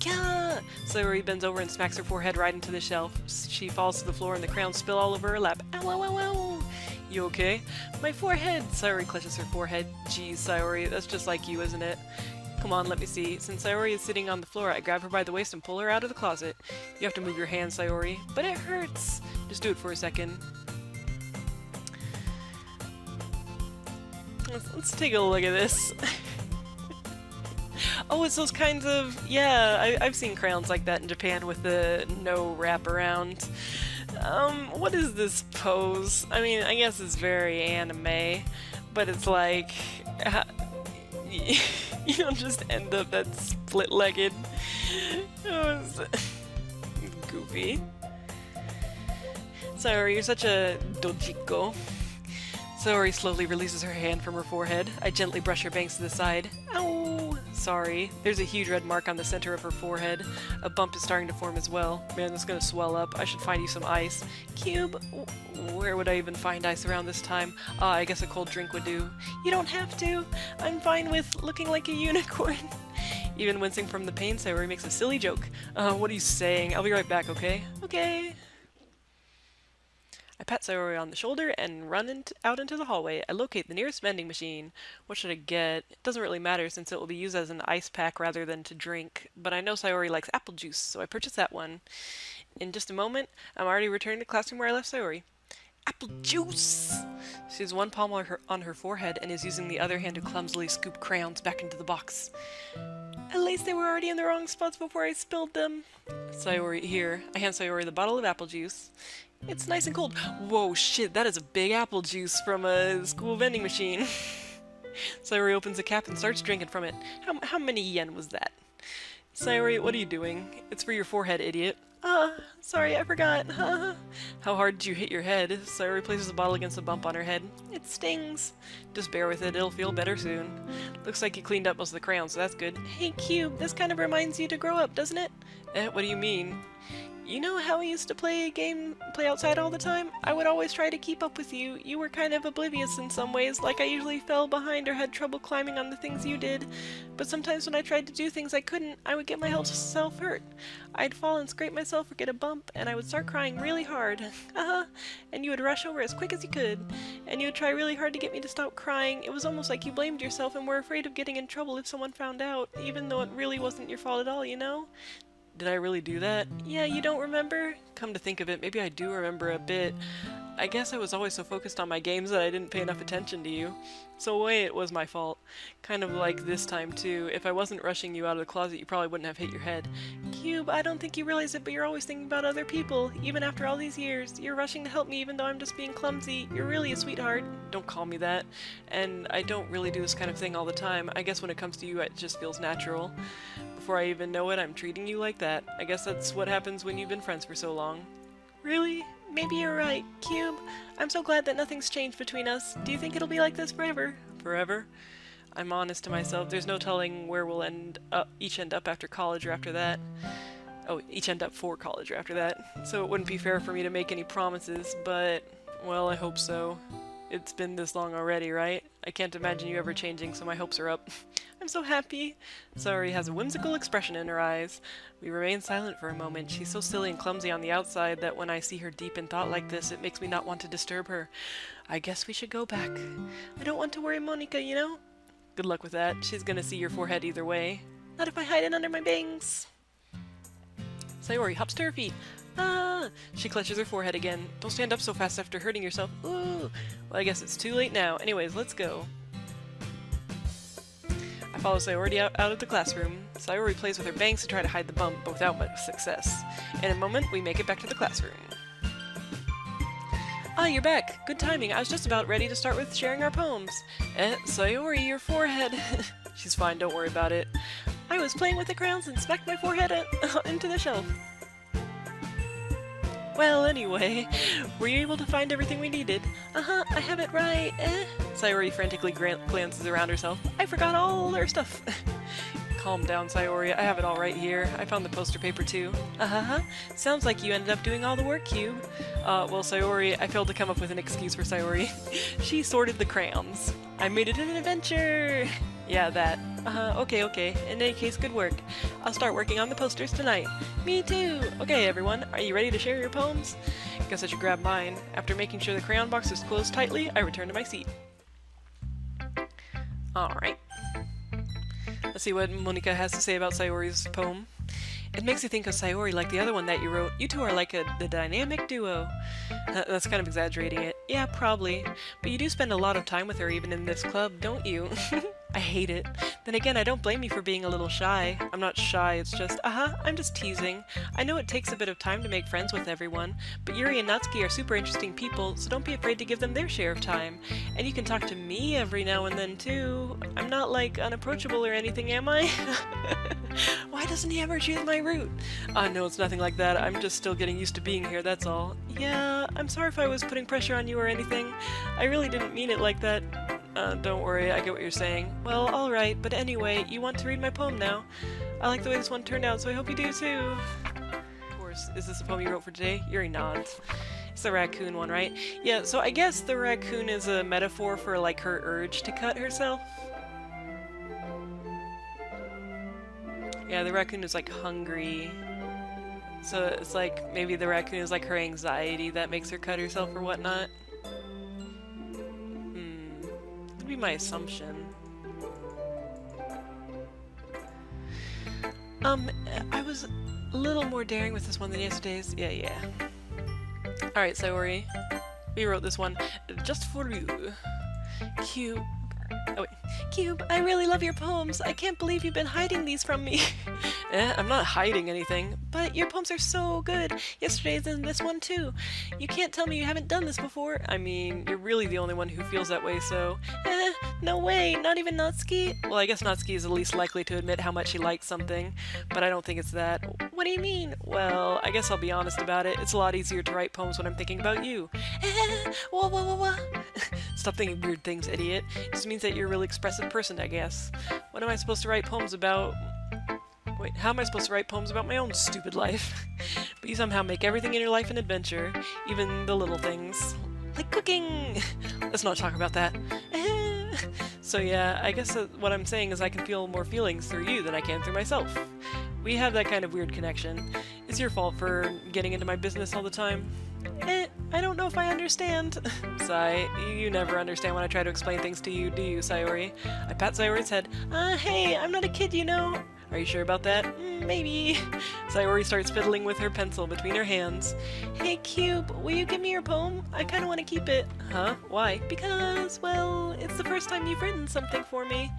Gah! Sayori bends over and smacks her forehead right into the shelf. She falls to the floor and the crayons spill all over her lap. Ow! You okay? My forehead! Sayori clutches her forehead. Geez, Sayori, that's just like you, isn't it? Come on, let me see. Since Sayori is sitting on the floor, I grab her by the waist and pull her out of the closet. You have to move your hand, Sayori. But it hurts! Just do it for a second. Let's take a look at this. Oh, it's those kinds of— yeah, I've seen crayons like that in Japan with the no wraparound. What is this pose? I mean, I guess it's very anime, but it's like— you don't just end up that split-legged. Oh, it's goofy. Sayori, you're such a dojiko. Sayori slowly releases her hand from her forehead. I gently brush her bangs to the side. Ow! Sorry. There's a huge red mark on the center of her forehead. A bump is starting to form as well. Man, that's gonna swell up. I should find you some ice. Cube, where would I even find ice around this time? I guess a cold drink would do. You don't have to. I'm fine with looking like a unicorn. Even wincing from the pain, Sayori makes a silly joke. What are you saying? I'll be right back, okay? Okay. I pat Sayori on the shoulder and run out into the hallway. I locate the nearest vending machine. What should I get? It doesn't really matter since it will be used as an ice pack rather than to drink, but I know Sayori likes apple juice, so I purchase that one. In just a moment, I'm already returning to the classroom where I left Sayori. Apple juice! She has one palm on her forehead and is using the other hand to clumsily scoop crayons back into the box. At least they were already in the wrong spots before I spilled them. Sayori, here. I hand Sayori the bottle of apple juice. It's nice and cold. Whoa, shit, that is a big apple juice from a school vending machine. Sayori opens the cap and starts drinking from it. How many yen was that? Sayori, what are you doing? It's for your forehead, idiot. Sorry, I forgot. How hard did you hit your head? Sayori places the bottle against the bump on her head. It stings. Just bear with it, it'll feel better soon. Looks like you cleaned up most of the crayons, so that's good. Hey, Cube, this kind of reminds you to grow up, doesn't it? What do you mean? You know how we used to play outside all the time? I would always try to keep up with you. You were kind of oblivious in some ways, like I usually fell behind or had trouble climbing on the things you did. But sometimes when I tried to do things I couldn't, I would get myself hurt. I'd fall and scrape myself or get a bump, and I would start crying really hard. And you would rush over as quick as you could. And you would try really hard to get me to stop crying. It was almost like you blamed yourself and were afraid of getting in trouble if someone found out, even though it really wasn't your fault at all, you know? Did I really do that? Yeah, you don't remember? Come to think of it, maybe I do remember a bit. I guess I was always so focused on my games that I didn't pay enough attention to you. So in a way, it was my fault. Kind of like this time, too. If I wasn't rushing you out of the closet, you probably wouldn't have hit your head. Cube, I don't think you realize it, but you're always thinking about other people, even after all these years. You're rushing to help me even though I'm just being clumsy. You're really a sweetheart. Don't call me that. And I don't really do this kind of thing all the time. I guess when it comes to you, it just feels natural. Before I even know it, I'm treating you like that. I guess that's what happens when you've been friends for so long. Really? Maybe you're right. Cube, I'm so glad that nothing's changed between us. Do you think it'll be like this forever? Forever? I'm honest to myself. There's no telling where we'll each end up after college or after that. Oh, each end up for college or after that. So it wouldn't be fair for me to make any promises, but, well, I hope so. It's been this long already, right? I can't imagine you ever changing, so my hopes are up. I'm so happy. Sayori has a whimsical expression in her eyes. We remain silent for a moment. She's so silly and clumsy on the outside that when I see her deep in thought like this, it makes me not want to disturb her. I guess we should go back. I don't want to worry Monika, you know? Good luck with that. She's gonna see your forehead either way. Not if I hide it under my bangs. Sayori hops to her feet. Ah! She clutches her forehead again. Don't stand up so fast after hurting yourself. Ooh! Well, I guess it's too late now. Anyways, let's go. I follow Sayori out of the classroom. Sayori plays with her bangs to try to hide the bump, but without much success. In a moment, we make it back to the classroom. Ah, you're back. Good timing. I was just about ready to start with sharing our poems. Sayori, your forehead. She's fine, don't worry about it. I was playing with the crayons and smacked my forehead into the shelf. Well, anyway, were you able to find everything we needed? I have it right. Sayori frantically glances around herself. I forgot all her stuff. Calm down, Sayori. I have it all right here. I found the poster paper too. Sounds like you ended up doing all the work, Cube. Well, Sayori, I failed to come up with an excuse for Sayori. She sorted the crayons. I made it an adventure! Yeah, that. Okay. In any case, good work. I'll start working on the posters tonight. Me too! Okay, everyone, are you ready to share your poems? Guess I should grab mine. After making sure the crayon box is closed tightly, I return to my seat. Alright. Let's see what Monika has to say about Sayori's poem. It makes you think of Sayori like the other one that you wrote. You two are like the dynamic duo. That's kind of exaggerating it. Yeah, probably. But you do spend a lot of time with her even in this club, don't you? I hate it. Then again, I don't blame you for being a little shy. I'm not shy, it's just, I'm just teasing. I know it takes a bit of time to make friends with everyone, but Yuri and Natsuki are super interesting people, so don't be afraid to give them their share of time. And you can talk to me every now and then, too. I'm not, like, unapproachable or anything, am I? Why doesn't he ever choose my route? No, it's nothing like that. I'm just still getting used to being here, that's all. Yeah, I'm sorry if I was putting pressure on you or anything. I really didn't mean it like that. Don't worry, I get what you're saying. Well, alright, but anyway, you want to read my poem now? I like the way this one turned out, so I hope you do too. Of course, is this a poem you wrote for today? Yuri nods. It's the raccoon one, right? Yeah, so I guess the raccoon is a metaphor for, like, her urge to cut herself. Yeah, the raccoon is, like, hungry. So it's like, maybe the raccoon is, like, her anxiety that makes her cut herself or whatnot. Could be my assumption. I was a little more daring with this one than yesterday's. Yeah. Alright, Sayori. We wrote this one just for you. Cute. Oh wait. Cube, I really love your poems. I can't believe you've been hiding these from me. I'm not hiding anything, but your poems are so good. Yesterday's in this one too. You can't tell me you haven't done this before. I mean, you're really the only one who feels that way, so... no way, not even Natsuki? Well, I guess Natsuki is the least likely to admit how much he likes something, but I don't think it's that. What do you mean? Well, I guess I'll be honest about it. It's a lot easier to write poems when I'm thinking about you. Whoa. Stop thinking weird things, idiot. It just means that you're a really expressive person, I guess. What am I supposed to write poems about? Wait, how am I supposed to write poems about my own stupid life? But you somehow make everything in your life an adventure, even the little things. Like cooking! Let's not talk about that. So yeah, I guess what I'm saying is I can feel more feelings through you than I can through myself. We have that kind of weird connection. It's your fault for getting into my business all the time. I don't know if I understand. Sigh, you never understand when I try to explain things to you, do you, Sayori? I pat Sayori's head. Hey, I'm not a kid, you know. Are you sure about that? Maybe. Sayori starts fiddling with her pencil between her hands. Hey, Cube, will you give me your poem? I kind of want to keep it. Huh? Why? Because, well, it's the first time you've written something for me.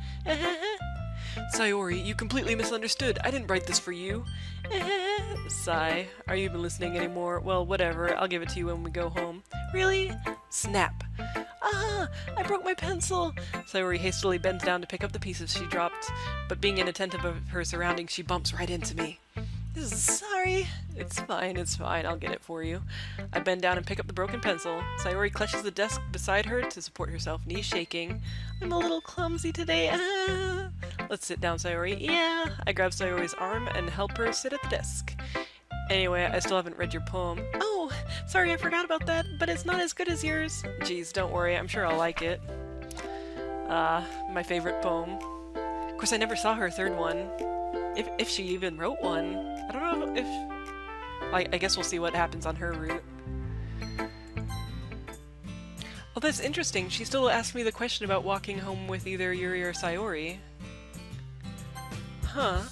Sayori, you completely misunderstood. I didn't write this for you. Sigh. Are you even listening anymore? Well, whatever. I'll give it to you when we go home. Really? Snap. I broke my pencil. Sayori hastily bends down to pick up the pieces she dropped, but being inattentive of her surroundings, she bumps right into me. Sorry. It's fine. I'll get it for you. I bend down and pick up the broken pencil. Sayori clutches the desk beside her to support herself, knees shaking. I'm a little clumsy today. Let's sit down, Sayori. Yeah. I grab Sayori's arm and help her sit at the desk. Anyway, I still haven't read your poem. Oh, sorry, I forgot about that, but it's not as good as yours. Geez, don't worry, I'm sure I'll like it. My favorite poem. Of course, I never saw her third one. If she even wrote one. I don't know if... I guess we'll see what happens on her route. Well, that's interesting. She still asked me the question about walking home with either Yuri or Sayori. Huh.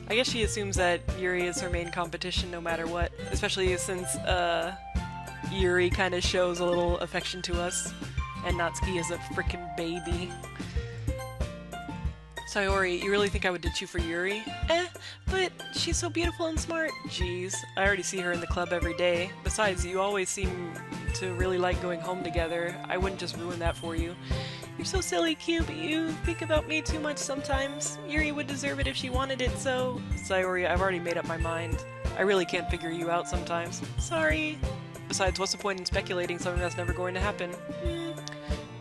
I guess she assumes that Yuri is her main competition no matter what, especially since, Yuri kind of shows a little affection to us, and Natsuki is a frickin' baby. Sayori, you really think I would ditch you for Yuri? But she's so beautiful and smart. Jeez, I already see her in the club every day. Besides, you always seem to really like going home together. I wouldn't just ruin that for you. You're so silly, Cube. You think about me too much sometimes. Yuri would deserve it if she wanted it, so... Sayori, I've already made up my mind. I really can't figure you out sometimes. Sorry. Besides, what's the point in speculating something that's never going to happen?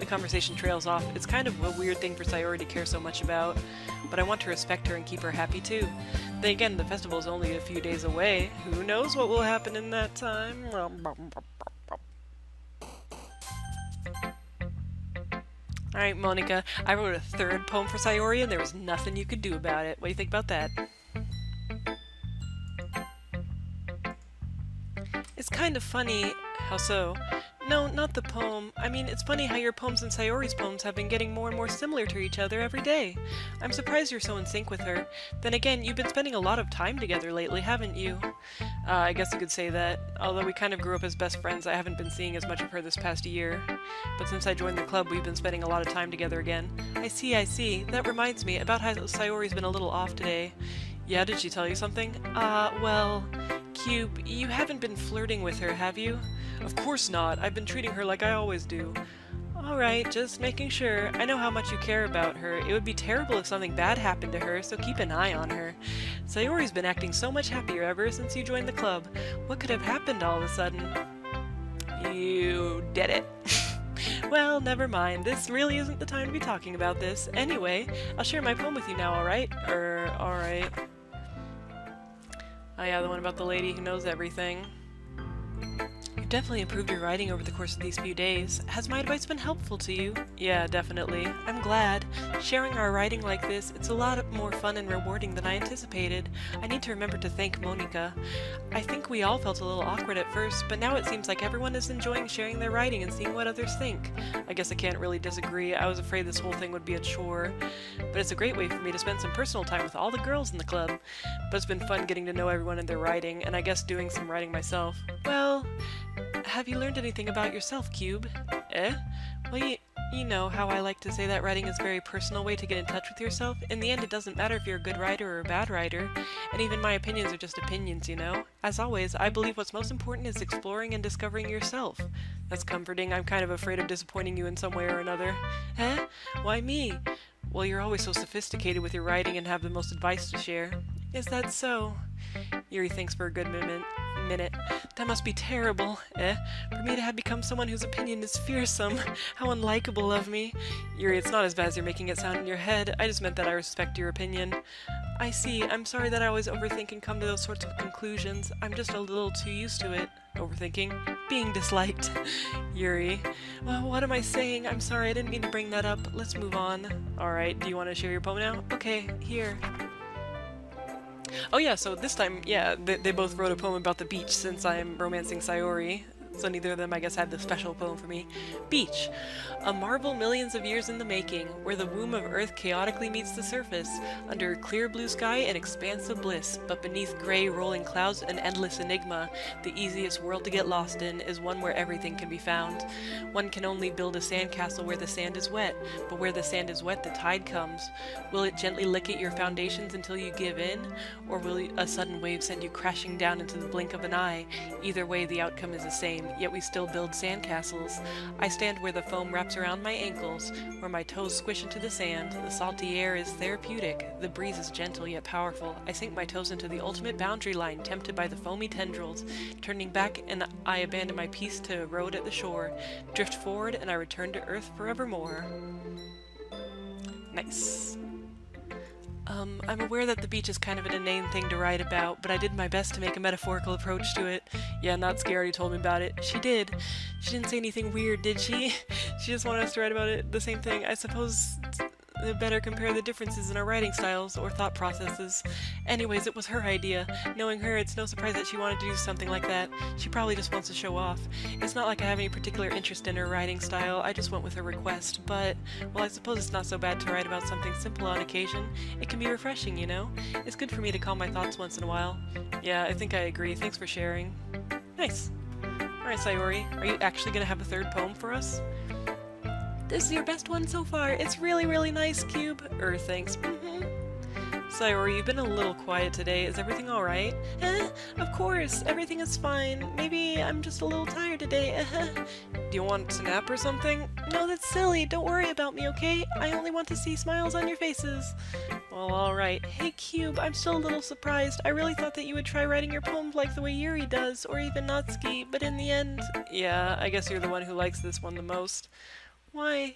The conversation trails off. It's kind of a weird thing for Sayori to care so much about, but I want to respect her and keep her happy too. Then again, the festival is only a few days away. Who knows what will happen in that time? Alright, Monica, I wrote a third poem for Sayori and there was nothing you could do about it. What do you think about that? It's kind of funny. How so? No, not the poem. I mean, it's funny how your poems and Sayori's poems have been getting more and more similar to each other every day. I'm surprised you're so in sync with her. Then again, you've been spending a lot of time together lately, haven't you? I guess you could say that. Although we kind of grew up as best friends, I haven't been seeing as much of her this past year. But since I joined the club, we've been spending a lot of time together again. I see. That reminds me about how Sayori's been a little off today. Yeah, did she tell you something? Well... Cube, you haven't been flirting with her, have you? Of course not. I've been treating her like I always do. Alright, just making sure. I know how much you care about her. It would be terrible if something bad happened to her, so keep an eye on her. Sayori's been acting so much happier ever since you joined the club. What could have happened all of a sudden? You did it. Well, never mind. This really isn't the time to be talking about this. Anyway, I'll share my poem with you now, alright? Alright. Oh yeah, the one about the lady who knows everything. You've definitely improved your writing over the course of these few days. Has my advice been helpful to you? Yeah, definitely. I'm glad. Sharing our writing like this, it's a lot more fun and rewarding than I anticipated. I need to remember to thank Monica. I think we all felt a little awkward at first, but now it seems like everyone is enjoying sharing their writing and seeing what others think. I guess I can't really disagree. I was afraid this whole thing would be a chore, but it's a great way for me to spend some personal time with all the girls in the club. But it's been fun getting to know everyone and their writing, and I guess doing some writing myself. Well... Have you learned anything about yourself, Cube? Well, You know how I like to say that writing is a very personal way to get in touch with yourself. In the end, it doesn't matter if you're a good writer or a bad writer, and even my opinions are just opinions, you know? As always, I believe what's most important is exploring and discovering yourself. That's comforting. I'm kind of afraid of disappointing you in some way or another. Eh? Why me? Well, you're always so sophisticated with your writing and have the most advice to share. Is that so? Yuri thinks for a good minute. That must be terrible, eh? For me to have become someone whose opinion is fearsome. How unlikable of me. Yuri, it's not as bad as you're making it sound in your head. I just meant that I respect your opinion. I see. I'm sorry that I always overthink and come to those sorts of conclusions. I'm just a little too used to it. Overthinking. Being disliked. Yuri. Well, what am I saying? I'm sorry, I didn't mean to bring that up. Let's move on. Alright, do you want to share your poem now? Okay, here. Oh yeah, so this time, yeah, they both wrote a poem about the beach since I'm romancing Sayori. So neither of them, I guess, had the special poem for me. Beach. A marvel millions of years in the making, where the womb of Earth chaotically meets the surface, under clear blue sky and expansive bliss, but beneath gray rolling clouds an endless enigma. The easiest world to get lost in is one where everything can be found. One can only build a sandcastle where the sand is wet, but where the sand is wet the tide comes. Will it gently lick at your foundations until you give in, or will a sudden wave send you crashing down into the blink of an eye? Either way, the outcome is the same. Yet we still build sandcastles. I stand where the foam wraps around my ankles, where my toes squish into the sand. The salty air is therapeutic. The breeze is gentle yet powerful. I sink my toes into the ultimate boundary line, tempted by the foamy tendrils. Turning back, and I abandon my peace to erode at the shore. Drift forward, and I return to earth forevermore. Nice. I'm aware that the beach is kind of an inane thing to write about, but I did my best to make a metaphorical approach to it. Yeah, Natsuki already told me about it. She did. She didn't say anything weird, did she? She just wanted us to write about it, the same thing. I suppose better compare the differences in our writing styles or thought processes. Anyways, it was her idea. Knowing her, it's no surprise that she wanted to do something like that. She probably just wants to show off. It's not like I have any particular interest in her writing style, I just went with her request, but, well, I suppose it's not so bad to write about something simple on occasion. It can be refreshing, you know? It's good for me to calm my thoughts once in a while. Yeah, I think I agree. Thanks for sharing. Nice. Alright, Sayori, are you actually gonna have a third poem for us? This is your best one so far. It's really, really nice, Cube. Thanks. Sayori, you've been a little quiet today. Is everything alright? Of course. Everything is fine. Maybe I'm just a little tired today. Do you want to nap or something? No, that's silly. Don't worry about me, okay? I only want to see smiles on your faces. Well, alright. Hey, Cube, I'm still a little surprised. I really thought that you would try writing your poems like the way Yuri does, or even Natsuki, but in the end... Yeah, I guess you're the one who likes this one the most. Why?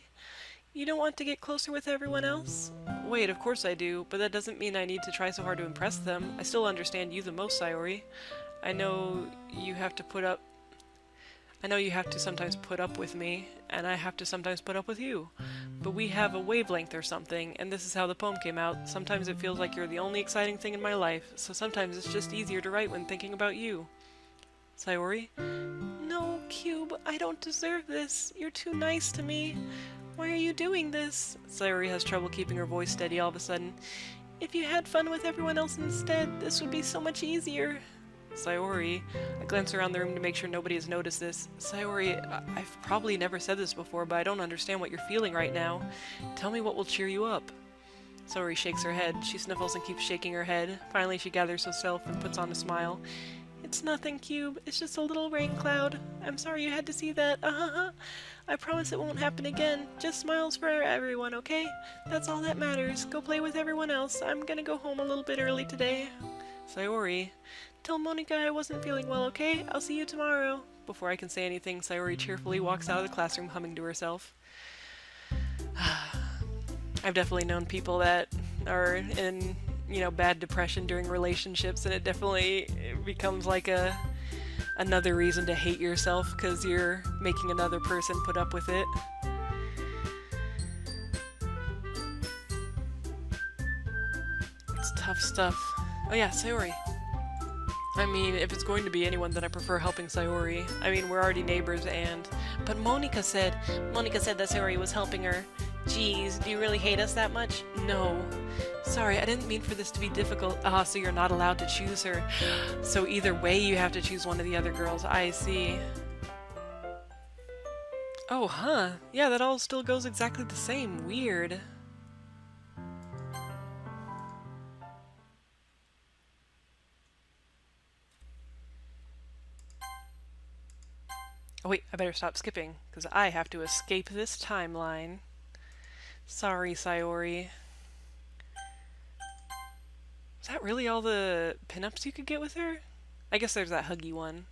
You don't want to get closer with everyone else? Wait, of course I do, but that doesn't mean I need to try so hard to impress them. I still understand you the most, Sayori. I know you have to sometimes put up with me, and I have to sometimes put up with you. But we have a wavelength or something, and this is how the poem came out. Sometimes it feels like you're the only exciting thing in my life, so sometimes it's just easier to write when thinking about you. Sayori? No, Cube, I don't deserve this. You're too nice to me. Why are you doing this? Sayori has trouble keeping her voice steady all of a sudden. If you had fun with everyone else instead, this would be so much easier. Sayori, I glance around the room to make sure nobody has noticed this. Sayori, I've probably never said this before, but I don't understand what you're feeling right now. Tell me what will cheer you up. Sayori shakes her head. She sniffles and keeps shaking her head. Finally, she gathers herself and puts on a smile. It's nothing, Cube. It's just a little rain cloud. I'm sorry you had to see that. I promise it won't happen again. Just smiles for everyone, okay? That's all that matters. Go play with everyone else. I'm gonna go home a little bit early today. Sayori, tell Monika I wasn't feeling well, okay? I'll see you tomorrow. Before I can say anything, Sayori cheerfully walks out of the classroom humming to herself. I've definitely known people that are in, bad depression during relationships, and it definitely becomes like another reason to hate yourself because you're making another person put up with it. It's tough stuff. Oh yeah, Sayori. I mean, if it's going to be anyone, then I prefer helping Sayori. I mean, we're already neighbors But Monika said that Sayori was helping her. Geez, do you really hate us that much? No. Sorry, I didn't mean for this to be difficult. So you're not allowed to choose her. So either way you have to choose one of the other girls. I see. Oh, huh. Yeah, that all still goes exactly the same. Weird. Oh wait, I better stop skipping, because I have to escape this timeline. Sorry, Sayori. Is that really all the pinups you could get with her? I guess there's that huggy one.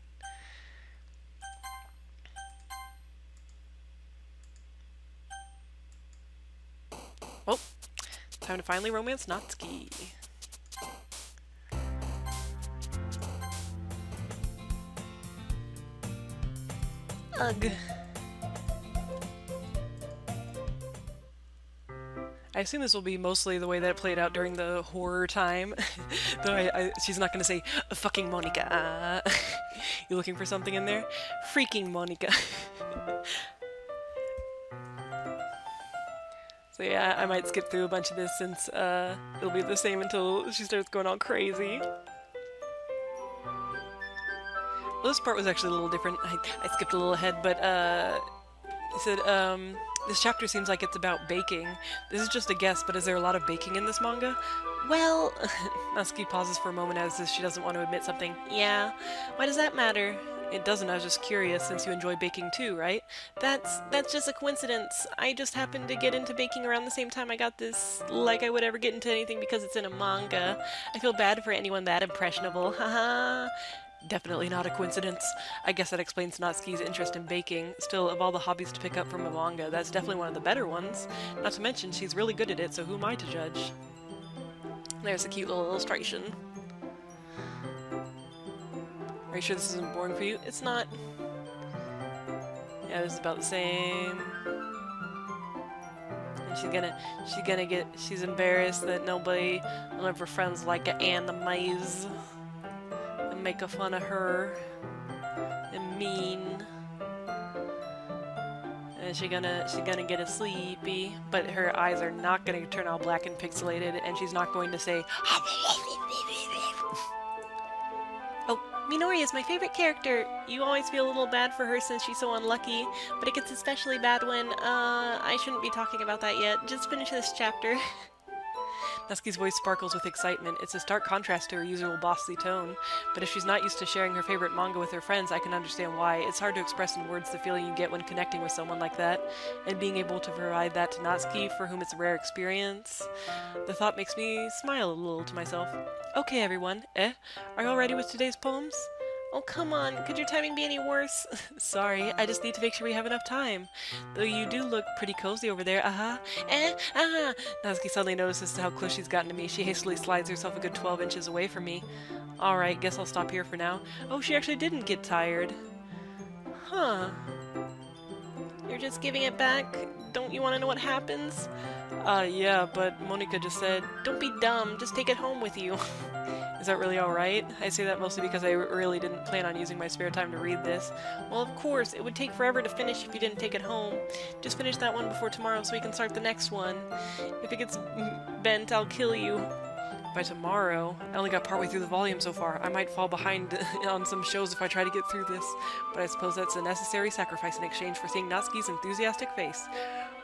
Oh, time to finally romance Natsuki. Ugh. I assume this will be mostly the way that it played out during the horror time. Though she's not going to say, fucking Monica. You looking for something in there? Freaking Monica. So yeah, I might skip through a bunch of this since it'll be the same until she starts going all crazy. Well, this part was actually a little different. I skipped a little ahead, but he said, this chapter seems like it's about baking. This is just a guess, but is there a lot of baking in this manga? Well, Natsuki pauses for a moment as if she doesn't want to admit something. Yeah, why does that matter? It doesn't, I was just curious since you enjoy baking too, right? That's just a coincidence. I just happened to get into baking around the same time I got this, like I would ever get into anything because it's in a manga. I feel bad for anyone that impressionable, haha. Definitely not a coincidence. I guess that explains Natsuki's interest in baking. Still, of all the hobbies to pick up from a manga, that's definitely one of the better ones. Not to mention, she's really good at it, so who am I to judge? There's a cute little illustration. Are you sure this isn't boring for you? It's not. Yeah, this is about the same. And she's embarrassed that none of her friends like animes. Make a fun of her and mean, and she's gonna get a sleepy, but her eyes are not gonna turn all black and pixelated, and she's not going to say oh, Minori is my favorite character. You always feel a little bad for her since she's so unlucky, but it gets especially bad when I shouldn't be talking about that yet. Just finish this chapter. Natsuki's voice sparkles with excitement. It's a stark contrast to her usual bossy tone, but if she's not used to sharing her favorite manga with her friends, I can understand why. It's hard to express in words the feeling you get when connecting with someone like that, and being able to provide that to Natsuki, for whom it's a rare experience. The thought makes me smile a little to myself. Okay, everyone. Are you all ready with today's poems? Oh, come on, could your timing be any worse? Sorry, I just need to make sure we have enough time. Though you do look pretty cozy over there, Natsuki suddenly notices how close she's gotten to me. She hastily slides herself a good 12 inches away from me. Alright, guess I'll stop here for now. Oh, she actually didn't get tired. Huh. You're just giving it back? Don't you want to know what happens? Yeah, but Monica just said, don't be dumb, just take it home with you. Is that really alright? I say that mostly because I really didn't plan on using my spare time to read this. Well, of course, it would take forever to finish if you didn't take it home. Just finish that one before tomorrow so we can start the next one. If it gets bent, I'll kill you. By tomorrow? I only got partway through the volume so far. I might fall behind on some shows if I try to get through this, but I suppose that's a necessary sacrifice in exchange for seeing Natsuki's enthusiastic face.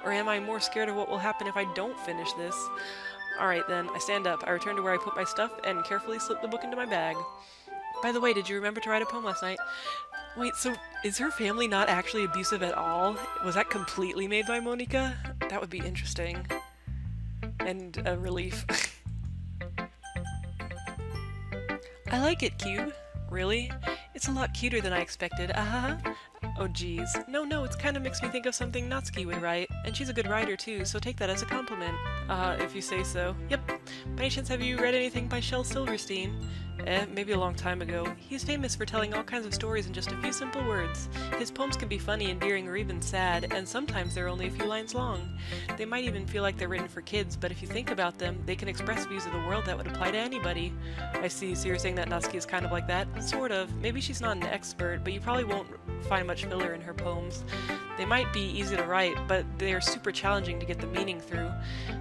Or am I more scared of what will happen if I don't finish this? Alright then, I stand up. I return to where I put my stuff and carefully slip the book into my bag. By the way, did you remember to write a poem last night? Wait, so is her family not actually abusive at all? Was that completely made by Monica? That would be interesting. And a relief. I like it, Cube. Really? It's a lot cuter than I expected. Oh geez. No, it kind of makes me think of something Natsuki would write. And she's a good writer too, so take that as a compliment. If you say so. Yep. By any chance have you read anything by Shel Silverstein? Maybe a long time ago. He's famous for telling all kinds of stories in just a few simple words. His poems can be funny, endearing, or even sad, and sometimes they're only a few lines long. They might even feel like they're written for kids, but if you think about them, they can express views of the world that would apply to anybody. I see, so you're saying that Natsuki is kind of like that? Sort of. Maybe she's not an expert, but you probably won't find much filler in her poems. They might be easy to write, but they're super challenging to get the meaning through.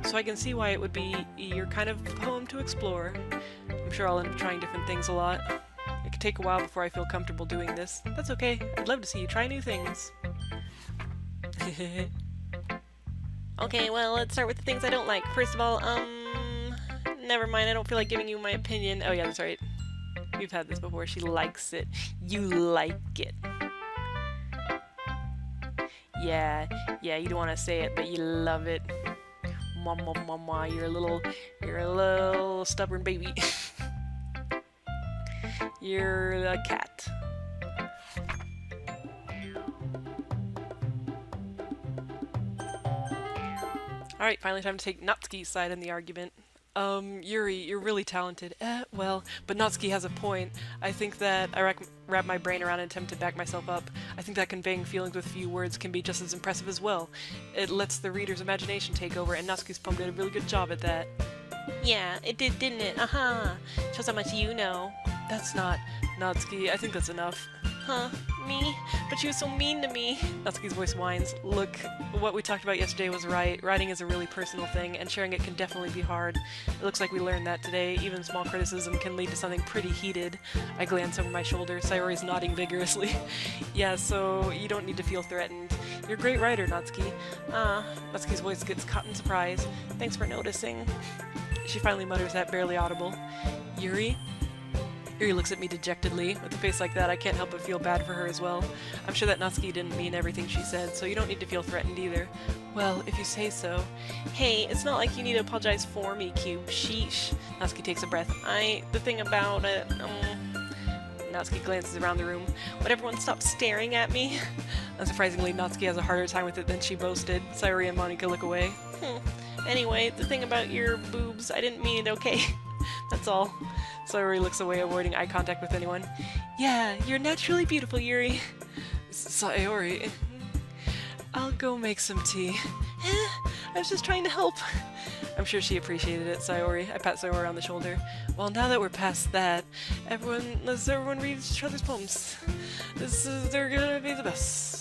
So I can see why it would be your kind of poem to explore. I'm sure I'll end up trying different things a lot. It could take a while before I feel comfortable doing this. That's okay. I'd love to see you try new things. Okay, well, let's start with the things I don't like. First of all, never mind, I don't feel like giving you my opinion. Oh yeah, that's right. We've had this before. She likes it. You like it. Yeah, you don't want to say it, but you love it. Mama, mama, you're a little stubborn baby. You're a cat. Alright, finally time to take Natsuki's side in the argument. Yuri, you're really talented. Well, but Natsuki has a point. I think that I wrap my brain around and attempt to back myself up. I think that conveying feelings with few words can be just as impressive as well. It lets the reader's imagination take over, and Natsuki's poem did a really good job at that. Yeah, it did, didn't it? Aha! Shows how much you know. That's not... Natsuki, I think that's enough. Huh? Me? But she was so mean to me. Natsuki's voice whines. Look, what we talked about yesterday was right. Writing is a really personal thing, and sharing it can definitely be hard. It looks like we learned that today. Even small criticism can lead to something pretty heated. I glance over my shoulder. Sayori's nodding vigorously. Yeah, so you don't need to feel threatened. You're a great writer, Natsuki. Natsuki's voice gets caught in surprise. Thanks for noticing. She finally mutters that, barely audible. Yuri? Yuri looks at me dejectedly. With a face like that, I can't help but feel bad for her as well. I'm sure that Natsuki didn't mean everything she said, so you don't need to feel threatened either. Well, if you say so. Hey, it's not like you need to apologize for me, Cube. Sheesh. Natsuki takes a breath. The thing about it, Natsuki glances around the room. Would everyone stop staring at me? Unsurprisingly, Natsuki has a harder time with it than she boasted. Sayori and Monika look away. Anyway, the thing about your boobs, I didn't mean it, okay? That's all. Sayori looks away, avoiding eye contact with anyone. Yeah, you're naturally beautiful, Yuri. Sayori. I'll go make some tea. I was just trying to help. I'm sure she appreciated it, Sayori. I pat Sayori on the shoulder. Well, now that we're past that, let's everyone read each other's poems. They're gonna be the best.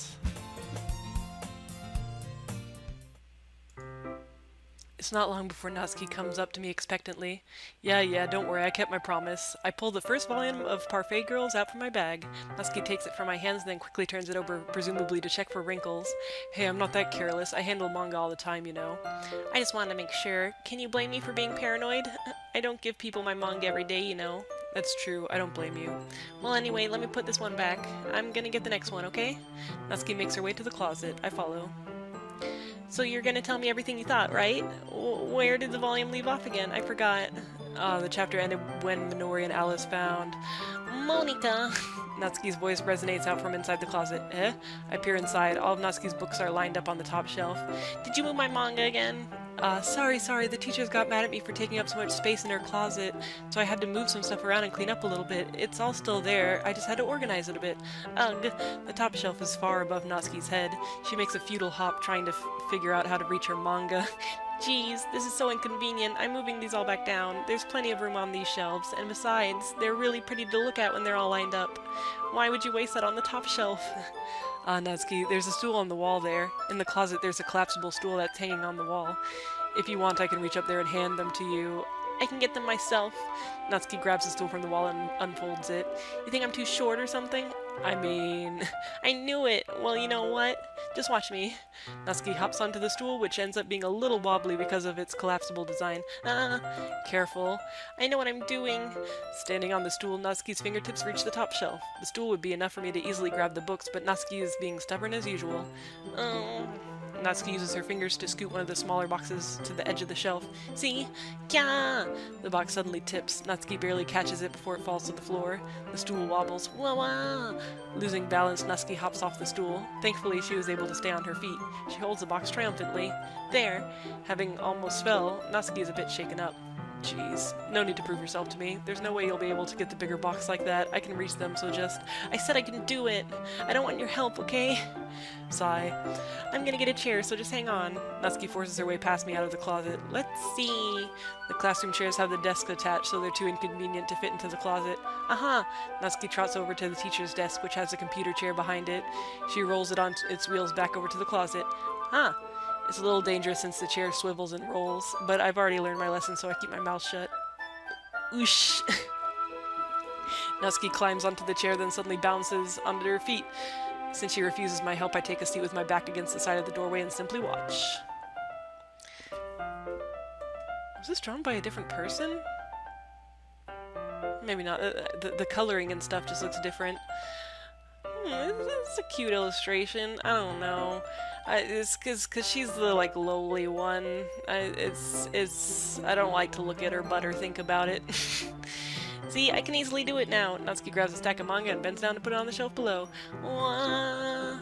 It's not long before Natsuki comes up to me expectantly. Yeah, don't worry, I kept my promise. I pulled the first volume of Parfait Girls out from my bag. Natsuki takes it from my hands and then quickly turns it over, presumably to check for wrinkles. Hey, I'm not that careless. I handle manga all the time, you know. I just wanted to make sure. Can you blame me for being paranoid? I don't give people my manga every day, you know. That's true, I don't blame you. Well, anyway, let me put this one back. I'm gonna get the next one, okay? Natsuki makes her way to the closet. I follow. So you're gonna tell me everything you thought, right? Where did the volume leave off again? I forgot. The chapter ended when Minori and Alice found... Monika! Natsuki's voice resonates out from inside the closet. I peer inside. All of Natsuki's books are lined up on the top shelf. Did you move my manga again? Sorry, the teachers got mad at me for taking up so much space in her closet, so I had to move some stuff around and clean up a little bit. It's all still there, I just had to organize it a bit. Ugh. The top shelf is far above Natsuki's head. She makes a futile hop trying to figure out how to reach her manga. Geez, this is so inconvenient. I'm moving these all back down. There's plenty of room on these shelves, and besides, they're really pretty to look at when they're all lined up. Why would you waste that on the top shelf? Natsuki, there's a stool on the wall there. In the closet, there's a collapsible stool that's hanging on the wall. If you want, I can reach up there and hand them to you. I can get them myself. Natsuki grabs the stool from the wall and unfolds it. You think I'm too short or something? I mean... I knew it! Well, you know what? Just watch me. Natsuki hops onto the stool, which ends up being a little wobbly because of its collapsible design. Careful. I know what I'm doing. Standing on the stool, Natsuki's fingertips reach the top shelf. The stool would be enough for me to easily grab the books, but Natsuki is being stubborn as usual. Natsuki uses her fingers to scoot one of the smaller boxes to the edge of the shelf. See? Kya! The box suddenly tips. Natsuki barely catches it before it falls to the floor. The stool wobbles. Wah-wah! Losing balance, Natsuki hops off the stool. Thankfully, she was able to stay on her feet. She holds the box triumphantly. There! Having almost fell, Natsuki is a bit shaken up. Jeez, no need to prove yourself to me. There's no way you'll be able to get the bigger box like that. I can reach them, so just... I said I can do it! I don't want your help, okay? Sigh. I'm gonna get a chair, so just hang on. Natsuki forces her way past me out of the closet. Let's see... The classroom chairs have the desks attached, so they're too inconvenient to fit into the closet. Aha! Natsuki trots over to the teacher's desk, which has a computer chair behind it. She rolls it on its wheels back over to the closet. It's a little dangerous since the chair swivels and rolls, but I've already learned my lesson, so I keep my mouth shut. Oosh! Natsuki climbs onto the chair, then suddenly bounces onto her feet. Since she refuses my help, I take a seat with my back against the side of the doorway and simply watch. Was this drawn by a different person? Maybe not. The coloring and stuff just looks different. It's a cute illustration. I don't know. It's cause she's the like lowly one. I don't like to look at her butt or think about it. See, I can easily do it now. Natsuki grabs a stack of manga and bends down to put it on the shelf below. Wah.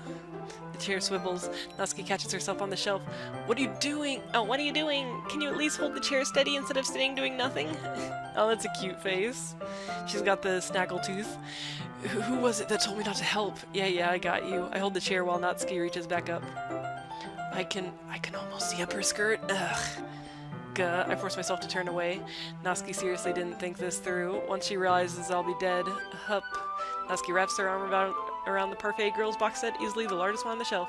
The chair swivels. Natsuki catches herself on the shelf. What are you doing? Oh, what are you doing? Can you at least hold the chair steady instead of sitting doing nothing? Oh, that's a cute face. She's got the snaggle tooth. Who was it that told me not to help? Yeah, I got you. I hold the chair while Natsuki reaches back up. I can almost see up her skirt. Ugh. I force myself to turn away. Natsuki seriously didn't think this through. Once she realizes I'll be dead, hup. Natsuki wraps her arm around the Parfait Girls box set, easily the largest one on the shelf.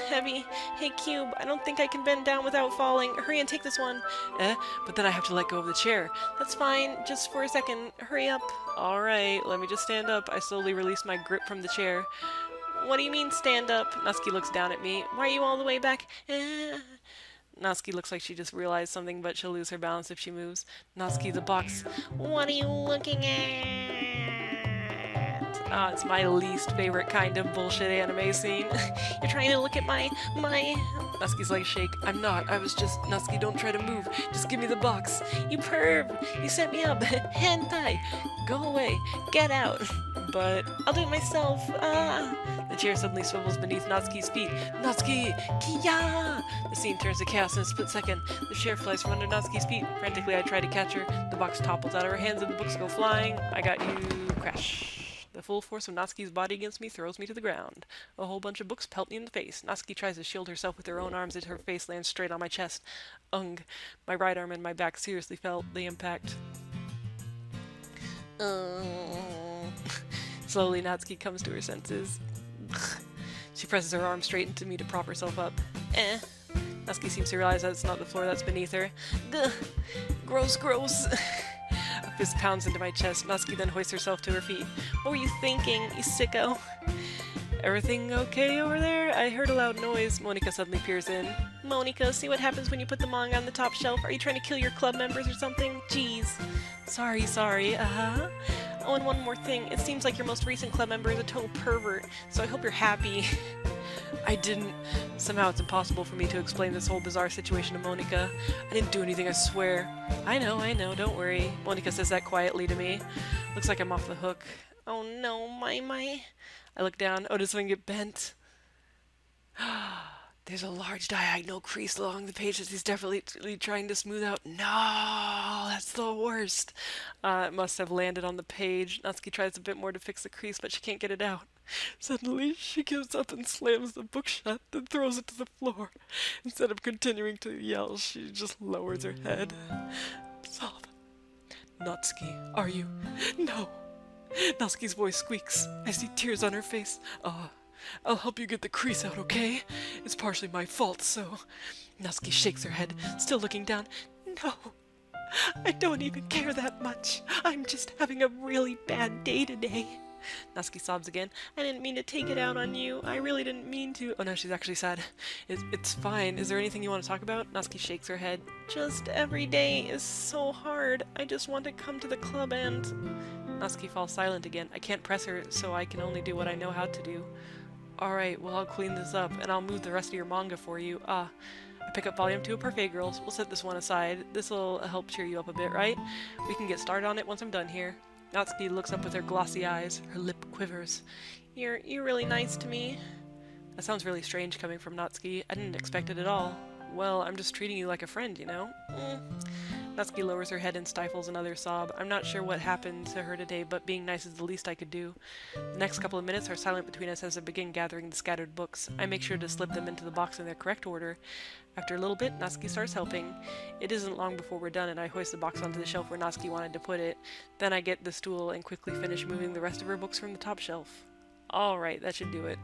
Heavy. Hey, Cube, I don't think I can bend down without falling. Hurry and take this one. But then I have to let go of the chair. That's fine, just for a second. Hurry up. Alright, let me just stand up. I slowly release my grip from the chair. What do you mean, stand up? Natsuki looks down at me. Why are you all the way back? Natsuki looks like she just realized something, but she'll lose her balance if she moves. Natsuki, the box. What are you looking at? Ah, it's my least favorite kind of bullshit anime scene. You're trying to look at my... Natsuki's legs shake. I'm not. I was just... Natsuki, don't try to move. Just give me the box. You perv! You set me up! Hentai! Go away! Get out! But I'll do it myself. The chair suddenly swivels beneath Natsuki's feet. Natsuki! Kiya! The scene turns to chaos in a split second. The chair flies from under Natsuki's feet. Frantically, I try to catch her. The box topples out of her hands and the books go flying. I got you. Crash. The full force of Natsuki's body against me throws me to the ground. A whole bunch of books pelt me in the face. Natsuki tries to shield herself with her own arms as her face lands straight on my chest. Ung. My right arm and my back seriously felt the impact. Slowly, Natsuki comes to her senses. She presses her arm straight into me to prop herself up. Natsuki seems to realize that it's not the floor that's beneath her. Gah! Gross. A fist pounds into my chest. Natsuki then hoists herself to her feet. What were you thinking, you sicko? Everything okay over there? I heard a loud noise. Monika suddenly peers in. Monika, see what happens when you put the manga on the top shelf? Are you trying to kill your club members or something? Jeez. Sorry. Oh, and one more thing. It seems like your most recent club member is a total pervert, so I hope you're happy. I didn't. Somehow it's impossible for me to explain this whole bizarre situation to Monika. I didn't do anything, I swear. I know, don't worry. Monika says that quietly to me. Looks like I'm off the hook. Oh no, my. I look down. Oh, does something get bent? There's a large diagonal crease along the page that he's definitely trying to smooth out. No, that's the worst. It must have landed on the page. Natsuki tries a bit more to fix the crease, but she can't get it out. Suddenly, she gives up and slams the book shut, then throws it to the floor. Instead of continuing to yell, she just lowers her head. Sob. Natsuki, are you? No. Natsuki's voice squeaks. I see tears on her face. I'll help you get the crease out, okay? It's partially my fault, so... Natsuki shakes her head, still looking down. No, I don't even care that much. I'm just having a really bad day today. Natsuki sobs again. I didn't mean to take it out on you. I really didn't mean to. Oh no, she's actually sad. It's fine. Is there anything you want to talk about? Natsuki shakes her head. Just every day is so hard. I just want to come to the club and... Natsuki falls silent again. I can't press her, so I can only do what I know how to do. Alright, well I'll clean this up, and I'll move the rest of your manga for you. I pick up volume 2 of Parfait Girls. We'll set this one aside. This'll help cheer you up a bit, right? We can get started on it once I'm done here. Natsuki looks up with her glossy eyes. Her lip quivers. You're really nice to me. That sounds really strange coming from Natsuki. I didn't expect it at all. Well, I'm just treating you like a friend, you know? Natsuki lowers her head and stifles another sob. I'm not sure what happened to her today, but being nice is the least I could do. The next couple of minutes are silent between us as I begin gathering the scattered books. I make sure to slip them into the box in their correct order. After a little bit, Natsuki starts helping. It isn't long before we're done, and I hoist the box onto the shelf where Natsuki wanted to put it. Then I get the stool and quickly finish moving the rest of her books from the top shelf. Alright, that should do it.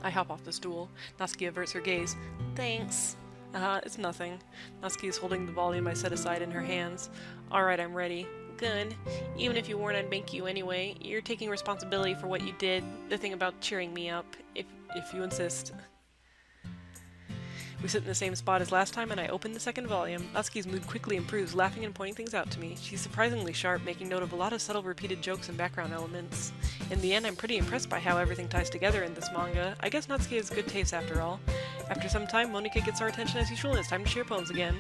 I hop off the stool. Natsuki averts her gaze. Thanks. It's nothing. Natsuki is holding the volume I set aside in her hands. Alright, I'm ready. good. Even if you weren't, I'd make you anyway. You're taking responsibility for what you did. The thing about cheering me up, if you insist. We sit in the same spot as last time, and I open the second volume. Natsuki's mood quickly improves, laughing and pointing things out to me. She's surprisingly sharp, making note of a lot of subtle repeated jokes and background elements. In the end, I'm pretty impressed by how everything ties together in this manga. I guess Natsuki has good taste after all. After some time, Monika gets our attention as usual, and it's time to share poems again.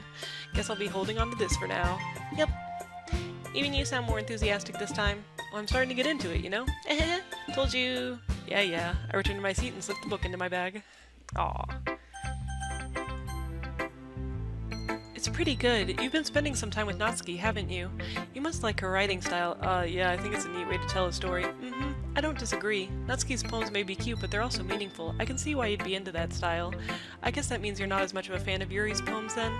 Guess I'll be holding on to this for now. Yep. Even you sound more enthusiastic this time. Well, I'm starting to get into it, you know? Told you. Yeah. I returned to my seat and slipped the book into my bag. Aw. It's pretty good. You've been spending some time with Natsuki, haven't you? You must like her writing style. Yeah, I think it's a neat way to tell a story. I don't disagree. Natsuki's poems may be cute, but they're also meaningful. I can see why you'd be into that style. I guess that means you're not as much of a fan of Yuri's poems then?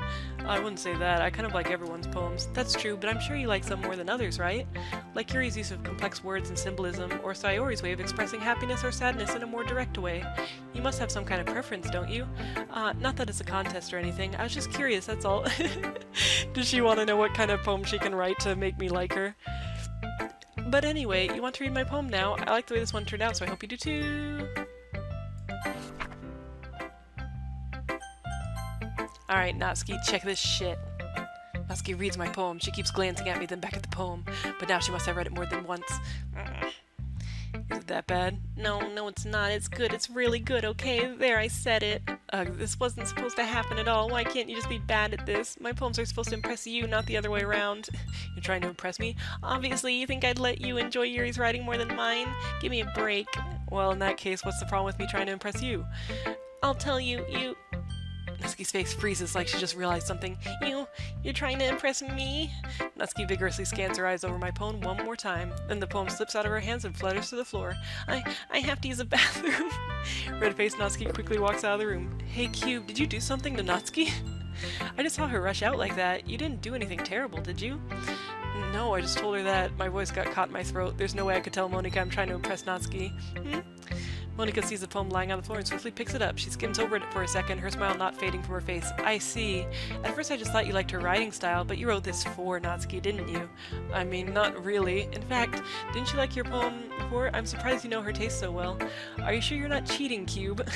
I wouldn't say that. I kind of like everyone's poems. That's true, but I'm sure you like some more than others, right? Like Yuri's use of complex words and symbolism, or Sayori's way of expressing happiness or sadness in a more direct way. You must have some kind of preference, don't you? Not that it's a contest or anything. I was just curious, that's all. Does she want to know what kind of poem she can write to make me like her? But anyway, you want to read my poem now? I like the way this one turned out, so I hope you do too. Alright, Natsuki, check this shit. Natsuki reads my poem. She keeps glancing at me, then back at the poem. But now she must have read it more than once. Is it that bad? No, it's not. It's good. It's really good, okay? There, I said it. This wasn't supposed to happen at all. Why can't you just be bad at this? My poems are supposed to impress you, not the other way around. You're trying to impress me? Obviously, you think I'd let you enjoy Yuri's writing more than mine? Give me a break. Well, in that case, what's the problem with me trying to impress you? I'll tell you, Natsuki's face freezes like she just realized something. You're trying to impress me? Natsuki vigorously scans her eyes over my poem one more time. Then the poem slips out of her hands and flutters to the floor. I have to use a bathroom. Red-faced Natsuki quickly walks out of the room. Hey, Cube, did you do something to Natsuki? I just saw her rush out like that. You didn't do anything terrible, did you? No, I just told her that. My voice got caught in my throat. There's no way I could tell Monika I'm trying to impress Natsuki. Monika sees the poem lying on the floor and swiftly picks it up. She skims over it for a second, her smile not fading from her face. I see. At first I just thought you liked her writing style, but you wrote this for Natsuki, didn't you? I mean, not really. In fact, didn't you like your poem before? I'm surprised you know her taste so well. Are you sure you're not cheating, Cube?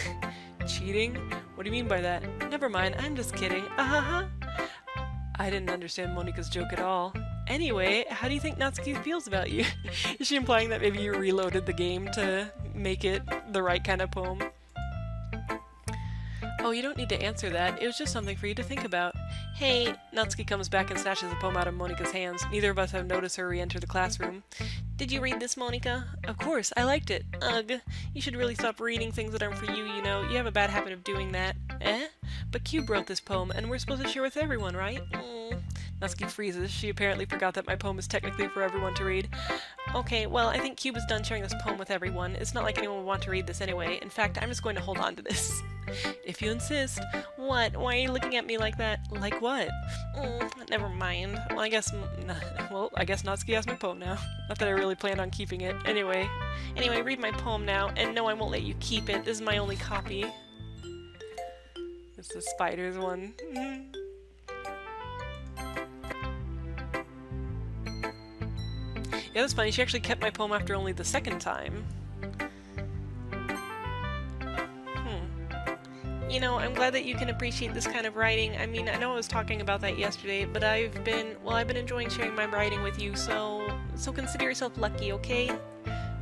Cheating? What do you mean by that? Never mind, I'm just kidding. I didn't understand Monika's joke at all. Anyway, how do you think Natsuki feels about you? Is she implying that maybe you reloaded the game to make it the right kind of poem? Oh, you don't need to answer that. It was just something for you to think about. Hey, Natsuki comes back and snatches the poem out of Monika's hands. Neither of us have noticed her re-enter the classroom. Did you read this, Monika? Of course, I liked it. Ugh, you should really stop reading things that aren't for you, you know. You have a bad habit of doing that. But Cube wrote this poem, and we're supposed to share with everyone, right? Natsuki freezes. She apparently forgot that my poem is technically for everyone to read. Okay, well, I think Cube is done sharing this poem with everyone. It's not like anyone would want to read this anyway. In fact, I'm just going to hold on to this. If you insist. What? Why are you looking at me like that? Like what? Never mind. Well, I guess Natsuki has my poem now. Not that I really planned on keeping it. Anyway, read my poem now. And no, I won't let you keep it. This is my only copy. It's the spiders one. Yeah, that's funny. She actually kept my poem after only the second time. You know, I'm glad that you can appreciate this kind of writing. I mean, I know I was talking about that yesterday, but I've been enjoying sharing my writing with you, so consider yourself lucky, okay?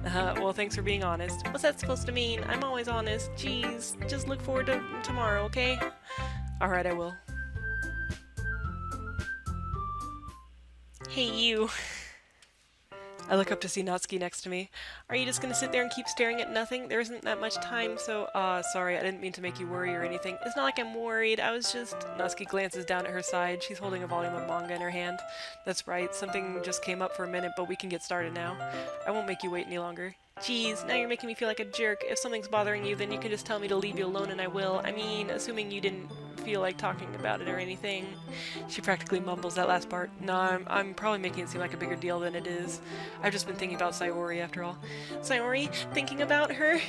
Well, thanks for being honest. What's that supposed to mean? I'm always honest. Jeez, just look forward to tomorrow, okay? Alright, I will. Hey, you. I look up to see Natsuki next to me. Are you just gonna sit there and keep staring at nothing? There isn't that much time, so, sorry, I didn't mean to make you worry or anything. It's not like I'm worried, I was just... Natsuki glances down at her side. She's holding a volume of manga in her hand. That's right, something just came up for a minute, but we can get started now. I won't make you wait any longer. Jeez, now you're making me feel like a jerk. If something's bothering you, then you can just tell me to leave you alone and I will. I mean, assuming you didn't feel like talking about it or anything. She practically mumbles that last part. No, I'm probably making it seem like a bigger deal than it is. I've just been thinking about Sayori after all. Sayori? Thinking about her?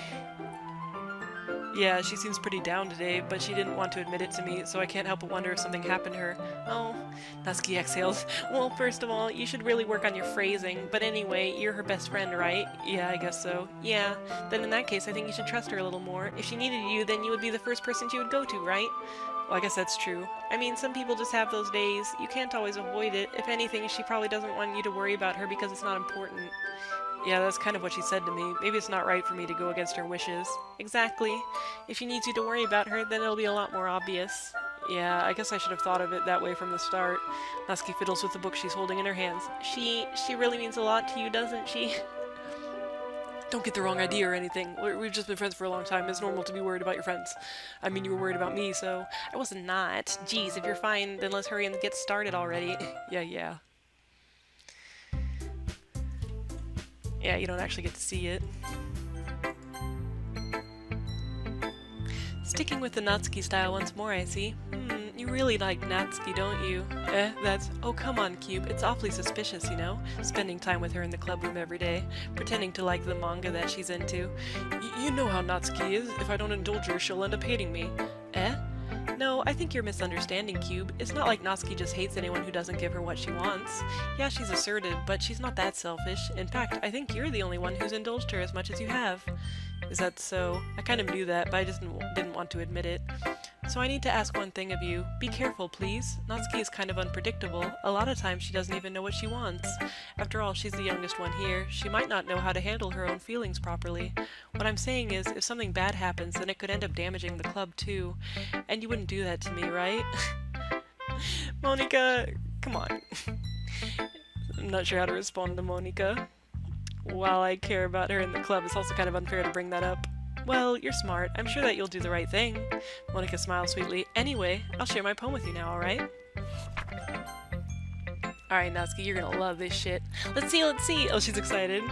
Yeah, she seems pretty down today, but she didn't want to admit it to me, so I can't help but wonder if something happened to her. Oh, Natsuki exhales. Well, first of all, you should really work on your phrasing, but anyway, you're her best friend, right? Yeah, I guess so. Yeah, then in that case, I think you should trust her a little more. If she needed you, then you would be the first person she would go to, right? Well, I guess that's true. I mean, some people just have those days. You can't always avoid it. If anything, she probably doesn't want you to worry about her because it's not important. Yeah, that's kind of what she said to me. Maybe it's not right for me to go against her wishes. Exactly. If she needs you to worry about her, then it'll be a lot more obvious. Yeah, I guess I should have thought of it that way from the start. Natsuki fiddles with the book she's holding in her hands. She really means a lot to you, doesn't she? Don't get the wrong idea or anything. We've just been friends for a long time. It's normal to be worried about your friends. I mean, you were worried about me, so... I was not. Jeez, if you're fine, then let's hurry and get started already. Yeah. Yeah, you don't actually get to see it. Sticking with the Natsuki style once more, I see. You really like Natsuki, don't you? That's... Oh, come on, Cube. It's awfully suspicious, you know? Spending time with her in the club room every day, pretending to like the manga that she's into. You know how Natsuki is. If I don't indulge her, she'll end up hating me. No, I think you're misunderstanding, Cube. It's not like Natsuki just hates anyone who doesn't give her what she wants. Yeah, she's assertive, but she's not that selfish. In fact, I think you're the only one who's indulged her as much as you have. Is that so? I kind of knew that, but I just didn't want to admit it. So I need to ask one thing of you. Be careful, please. Natsuki is kind of unpredictable. A lot of times she doesn't even know what she wants. After all, she's the youngest one here. She might not know how to handle her own feelings properly. What I'm saying is, if something bad happens, then it could end up damaging the club too. And you wouldn't do that to me, right? Monica, come on. I'm not sure how to respond to Monica. While I care about her in the club, it's also kind of unfair to bring that up. Well, you're smart. I'm sure that you'll do the right thing. Monica smiles sweetly. Anyway, I'll share my poem with you now, alright? Alright, Natsuki, you're gonna love this shit. Let's see! Oh, she's excited.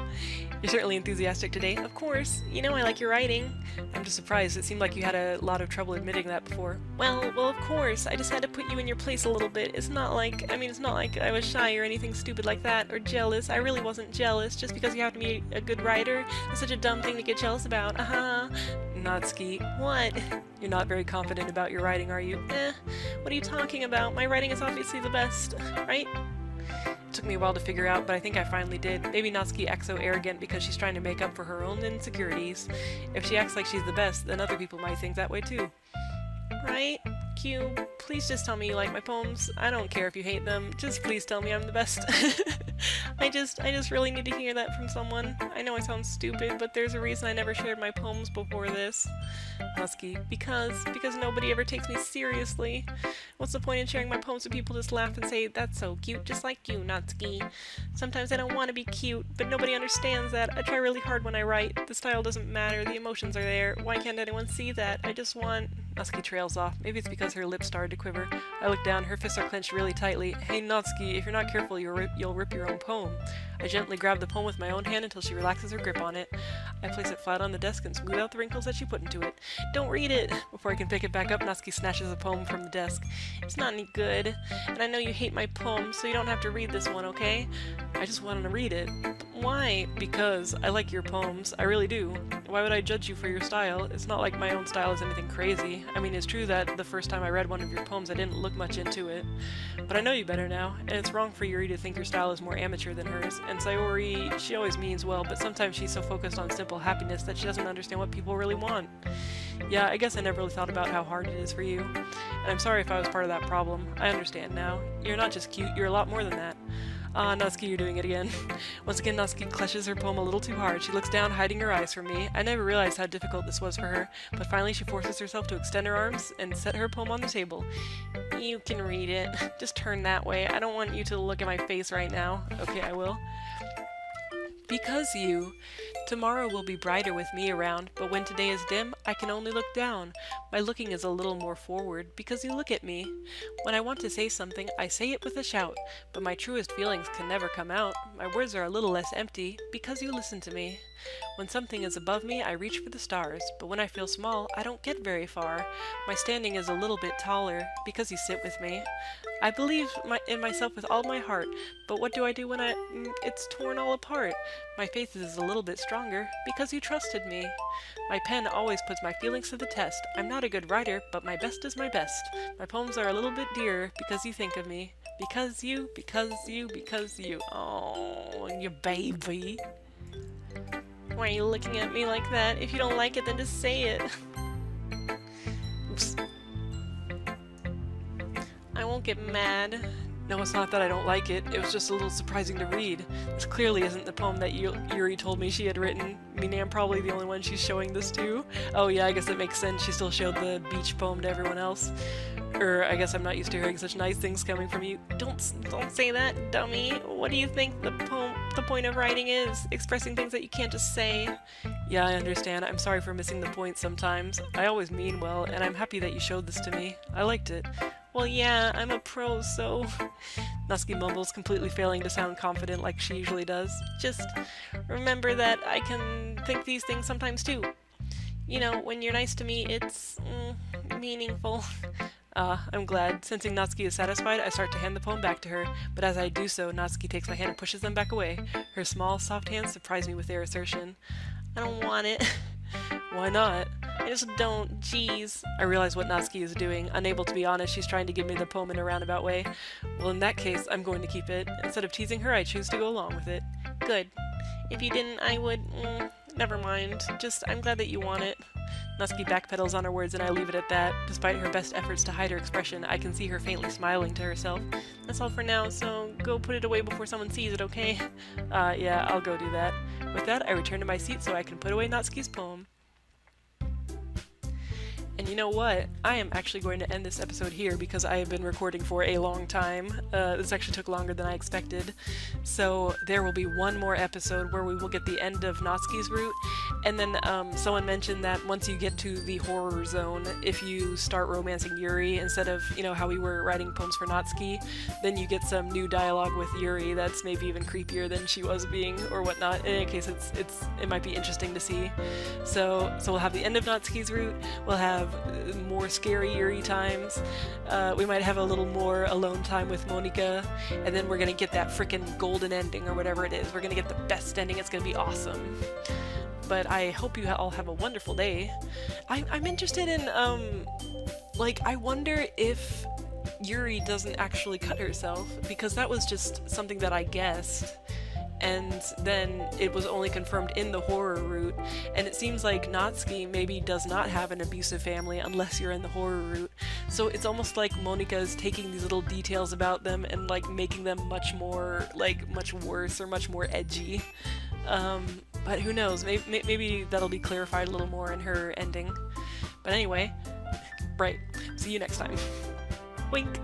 You're certainly enthusiastic today. Of course. You know I like your writing. I'm just surprised. It seemed like you had a lot of trouble admitting that before. Well, of course. I just had to put you in your place a little bit. It's not like I was shy or anything stupid like that, or jealous. I really wasn't jealous. Just because you happen to be a good writer, that's such a dumb thing to get jealous about. Natsuki. What? You're not very confident about your writing, are you? What are you talking about? My writing is obviously the best, right? It took me a while to figure out, but I think I finally did. Maybe Natsuki acts so arrogant because she's trying to make up for her own insecurities. If she acts like she's the best, then other people might think that way too. Right? Q, please just tell me you like my poems. I don't care if you hate them. Just please tell me I'm the best. I just really need to hear that from someone. I know I sound stupid, but there's a reason I never shared my poems before this. Natsuki, because nobody ever takes me seriously. What's the point in sharing my poems if people just laugh and say, that's so cute, just like you, Natsuki. Sometimes I don't want to be cute, but nobody understands that. I try really hard when I write. The style doesn't matter, the emotions are there. Why can't anyone see that? I just want... Natsuki trails off. Maybe it's because her lips started to quiver. I look down, her fists are clenched really tightly. Hey Natsuki, if you're not careful, you'll rip your own poem. I gently grab the poem with my own hand until she relaxes her grip on it. I place it flat on the desk and smooth out the wrinkles that she put into it. Don't read it! Before I can pick it back up, Natsuki snatches the poem from the desk. It's not any good, and I know you hate my poems, so you don't have to read this one, okay? I just wanted to read it. Why? Because I like your poems. I really do. Why would I judge you for your style? It's not like my own style is anything crazy. I mean, it's true that the first time I read one of your poems I didn't look much into it. But I know you better now, and it's wrong for Yuri to think your style is more amateur than hers. And Sayori, she always means well, but sometimes she's so focused on simple happiness that she doesn't understand what people really want. Yeah, I guess I never really thought about how hard it is for you. And I'm sorry if I was part of that problem. I understand now. You're not just cute, you're a lot more than that. Natsuki, you're doing it again. Once again, Natsuki clutches her poem a little too hard. She looks down, hiding her eyes from me. I never realized how difficult this was for her, but finally she forces herself to extend her arms and set her poem on the table. You can read it. Just turn that way. I don't want you to look at my face right now. Okay, I will. Because you. Tomorrow will be brighter with me around, but when today is dim, I can only look down. My looking is a little more forward, because you look at me. When I want to say something, I say it with a shout, but my truest feelings can never come out. My words are a little less empty, because you listen to me. When something is above me, I reach for the stars, but when I feel small, I don't get very far. My standing is a little bit taller, because you sit with me. I believe in myself with all my heart, but what do I do when it's torn all apart? My faith is a little bit stronger, because you trusted me. My pen always puts my feelings to the test. I'm not a good writer, but my best is my best. My poems are a little bit dearer, because you think of me. Because you, because you, because you. Oh, you baby. Why are you looking at me like that? If you don't like it, then just say it. Oops. I won't get mad. No, it's not that I don't like it. It was just a little surprising to read. This clearly isn't the poem that Yuri told me she had written. Meaning I'm probably the only one she's showing this to. Oh yeah, I guess that makes sense. She still showed the beach poem to everyone else. Or I guess I'm not used to hearing such nice things coming from you. Don't say that, dummy. What do you think the point of writing is? Expressing things that you can't just say. Yeah, I understand. I'm sorry for missing the point sometimes. I always mean well, and I'm happy that you showed this to me. I liked it. Well, yeah, I'm a pro, so... Natsuki mumbles, completely failing to sound confident like she usually does. Just remember that I can think these things sometimes too. You know, when you're nice to me, it's... meaningful. I'm glad. Sensing Natsuki is satisfied, I start to hand the poem back to her, but as I do so, Natsuki takes my hand and pushes them back away. Her small, soft hands surprise me with their assertion. I don't want it. Why not? I just don't. Jeez. I realize what Natsuki is doing. Unable to be honest, she's trying to give me the poem in a roundabout way. Well, in that case, I'm going to keep it. Instead of teasing her, I choose to go along with it. Good. If you didn't, I would... never mind. Just, I'm glad that you want it. Natsuki backpedals on her words and I leave it at that. Despite her best efforts to hide her expression, I can see her faintly smiling to herself. That's all for now, so go put it away before someone sees it, okay? Yeah, I'll go do that. With that, I return to my seat so I can put away Natsuki's poem. And you know what? I am actually going to end this episode here because I have been recording for a long time. This actually took longer than I expected. So there will be one more episode where we will get the end of Natsuki's route. And then someone mentioned that once you get to the horror zone, if you start romancing Yuri instead of, you know, how we were writing poems for Natsuki, then you get some new dialogue with Yuri that's maybe even creepier than she was being or whatnot. In any case, it might be interesting to see. So we'll have the end of Natsuki's route. We'll have more scary Yuri times. We might have a little more alone time with Monika, and then we're gonna get that frickin' golden ending or whatever it is. We're gonna get the best ending. It's gonna be awesome. But I hope you all have a wonderful day. I'm interested in, I wonder if Yuri doesn't actually cut herself, because that was just something that I guessed. And then it was only confirmed in the horror route, and it seems like Natsuki maybe does not have an abusive family unless you're in the horror route. So it's almost like Monika is taking these little details about them and like making them much more, like, much worse or much more edgy. But who knows, maybe that'll be clarified a little more in her ending. But anyway, right, see you next time. Wink!